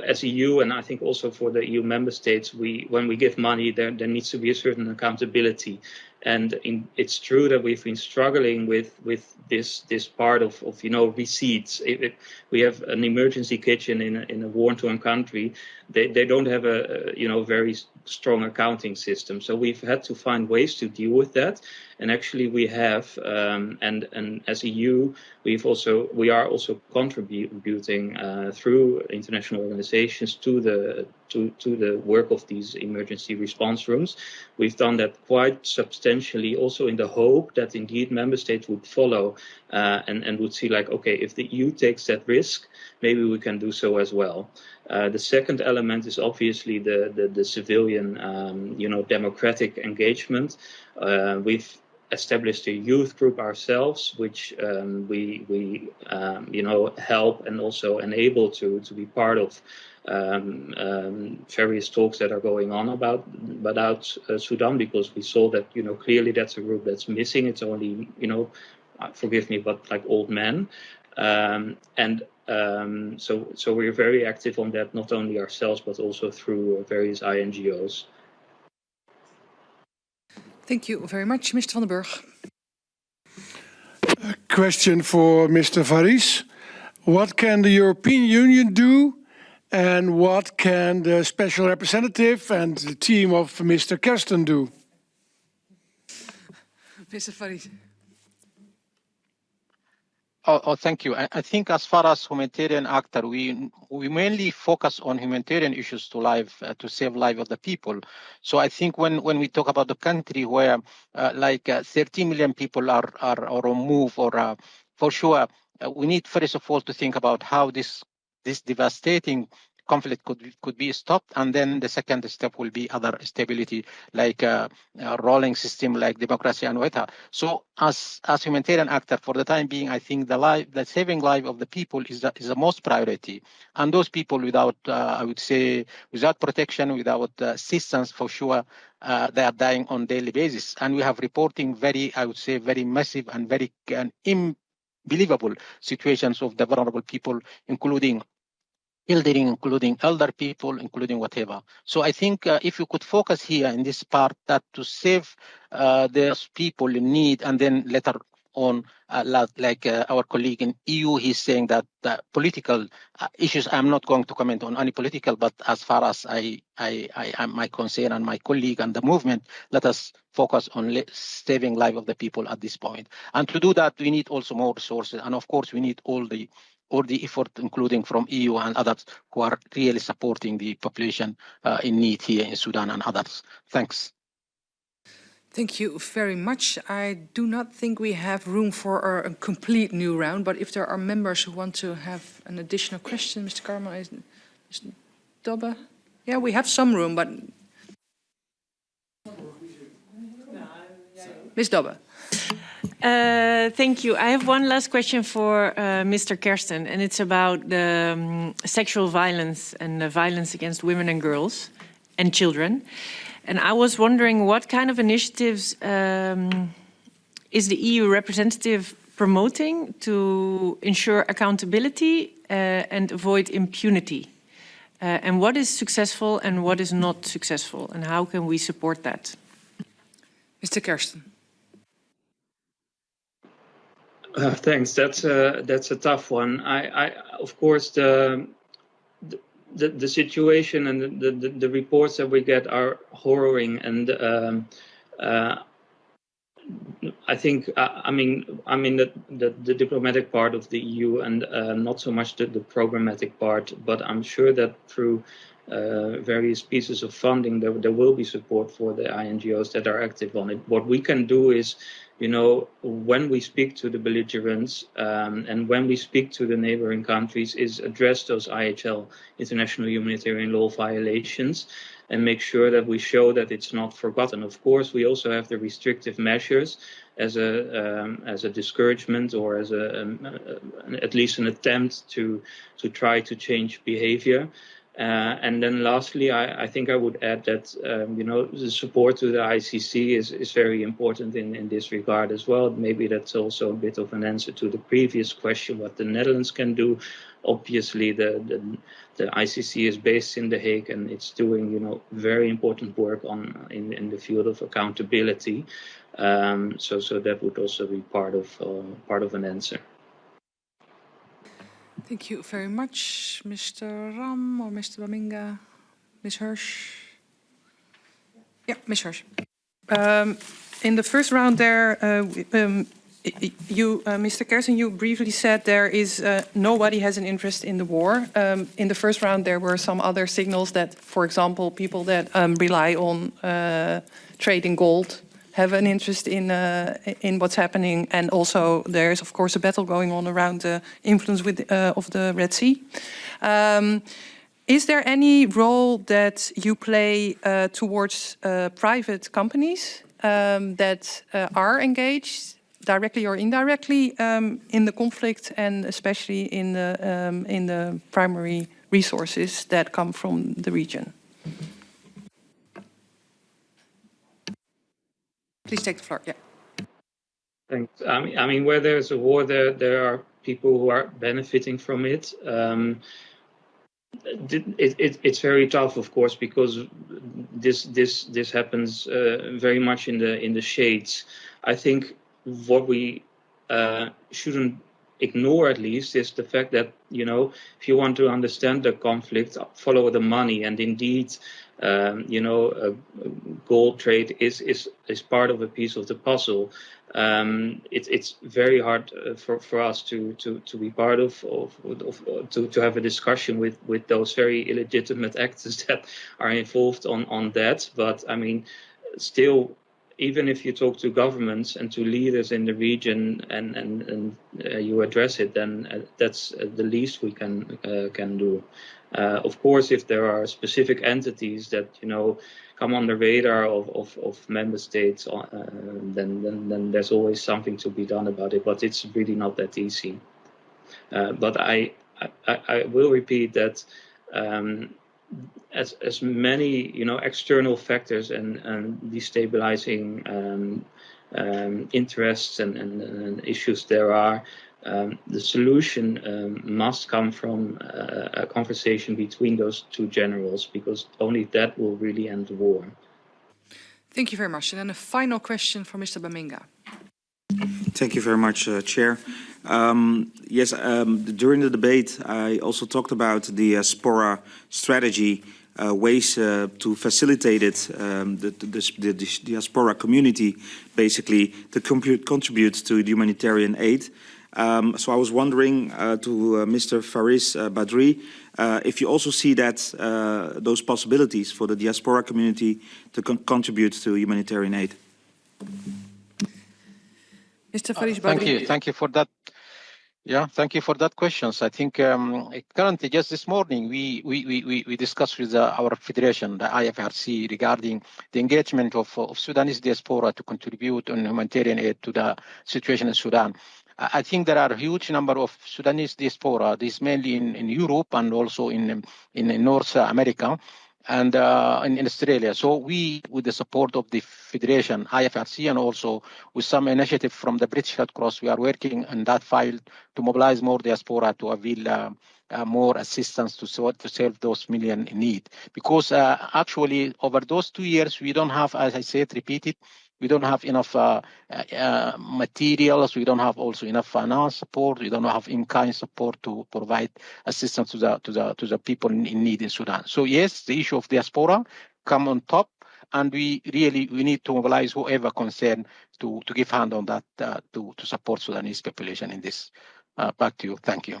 As EU, and I think also for the EU member states, when we give money, there needs to be a certain accountability. And it's true that we've been struggling with this part of receipts. We have an emergency kitchen in a war-torn country. They don't have a very strong accounting system. So we've had to find ways to deal with that. And actually we have, and as EU, we are also contributing through international organizations to the work of these emergency response rooms. We've done that quite substantially, also in the hope that indeed member states would follow and would see like, okay, if the EU takes that risk, maybe we can do so as well. The second element is obviously the civilian, democratic engagement. We've established a youth group ourselves, which we help and also enable to be part of various talks that are going on about Sudan, because we saw that clearly that's a group that's missing. It's only forgive me, but like old men, so we're very active on that, not only ourselves but also through various INGOs. Thank you very much, Mr. van den Burg. A question for Mr. Faris. What can the European Union do, and what can the special representative and the team of Mr. Kersten do? Mr. Faris. Thank you. I think as far as humanitarian actor, we mainly focus on humanitarian issues to save life of the people. So I think when we talk about the country where 30 million people are on move, or for sure, we need first of all to think about how this devastating conflict could be stopped, and then the second step will be other stability, like a rolling system like democracy and whatever. So as humanitarian actor, for the time being, I think the saving life of the people is the most priority. And those people without, I would say, without protection, without assistance, for sure, they are dying on daily basis. And we have reporting very massive and very unbelievable situations of the vulnerable people, including children, including elder people, including whatever. So I think if you could focus here in this part, that to save those people in need, and then later on, our colleague in EU, he's saying that political issues, I'm not going to comment on any political, but as far as I am my concern and my colleague and the movement, let us focus on saving life of the people at this point. And to do that, we need also more resources. And of course, we need all the effort, including from EU and others who are really supporting the population in need here in Sudan and others. Thanks. Thank you very much. I do not think we have room for a complete new round, but if there are members who want to have an additional question, Mr. Karma, Mr. Dobbe? Yeah, we have some room, but... Ms. Dobbe. Thank you. I have one last question for Mr. Kersten, and it's about the sexual violence and the violence against women and girls and children. And I was wondering what kind of initiatives is the EU representative promoting to ensure accountability and avoid impunity? And what is successful and what is not successful, and how can we support that? Mr. Kersten. Thanks. That's a tough one. Of course, the situation and the reports that we get are harrowing, and I think I'm in the diplomatic part of the EU, and not so much the programmatic part, but I'm sure that through various pieces of funding there will be support for the INGOs that are active on it. What we can do is, when we speak to the belligerents and when we speak to the neighboring countries, is address those IHL, international humanitarian law violations, and make sure that we show that it's not forgotten. Of course, we also have the restrictive measures as a discouragement, or as at least an attempt to try to change behavior. And then lastly, I think I would add that the support to the ICC is very important in this regard as well. Maybe that's also a bit of an answer to the previous question, what the Netherlands can do. Obviously, the ICC is based in The Hague, and it's doing very important work in the field of accountability. So that would also be part of an answer. Thank you very much, Mr. Ram or Mr. Baminga. Ms. Hirsch. Yeah, Ms. Hirsch. In the first round there, Mr. Kersten, you briefly said there is nobody has an interest in the war. In the first round, there were some other signals that, for example, people that rely on trade in gold have an interest in what's happening, and also there's of course a battle going on around the influence of the Red Sea. Is there any role that you play towards private companies that are engaged directly or indirectly in the conflict, and especially in the primary resources that come from the region. Please take the floor. Yeah. Thanks. I mean, where there's a war, there are people who are benefiting from it. It's very tough, of course, because this happens very much in the shades. I think what we shouldn't ignore, at least, is the fact that, you know, if you want to understand the conflict, follow the money. And indeed, you know, gold trade is part of a piece of the puzzle. It's very hard for us to be part of to have a discussion with those very illegitimate actors that are involved on that. But I mean, still, even if you talk to governments and to leaders in the region and you address it, then that's the least we can do. Of course, if there are specific entities that, you know, come on the radar of member states, then there's always something to be done about it. But it's really not that easy. But I will repeat that. As many, you know, external factors and destabilizing interests and issues there are, the solution must come from a conversation between those two generals, because only that will really end the war. Thank you very much. And then a final question for Mr. Baminga. Thank you very much, Chair. Yes, during the debate, I also talked about the diaspora strategy, ways to facilitate it, the diaspora community, basically, to contribute to the humanitarian aid. So I was wondering to Mr. Faris Badri, if you also see that those possibilities for the diaspora community to contribute to humanitarian aid. Mr. Faris Badri. Thank you for that. Yeah, thank you for that questions. I think currently, just this morning, we discussed with our federation, the IFRC, regarding the engagement of Sudanese diaspora to contribute on humanitarian aid to the situation in Sudan. I think there are a huge number of Sudanese diaspora, this mainly in Europe and also in North America and in Australia. So we, with the support of the Federation, IFRC, and also with some initiative from the British Red Cross, we are working on that file to mobilize more diaspora to avail more assistance to serve those million in need. Because actually, over those 2 years, we don't have, as I said, repeated, we don't have enough materials. We don't have also enough finance support. We don't have in-kind support to provide assistance to the people in need in Sudan. So yes, the issue of diaspora come on top, and we need to mobilize whoever concerned to give hand on that to support Sudanese population in this. Back to you. Thank you.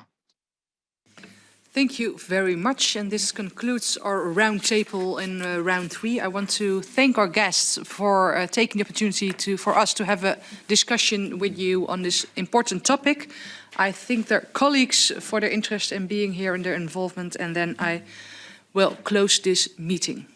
Thank you very much. And this concludes our roundtable in round 3. I want to thank our guests for taking the opportunity for us to have a discussion with you on this important topic. I thank their colleagues for their interest in being here and their involvement. And then I will close this meeting.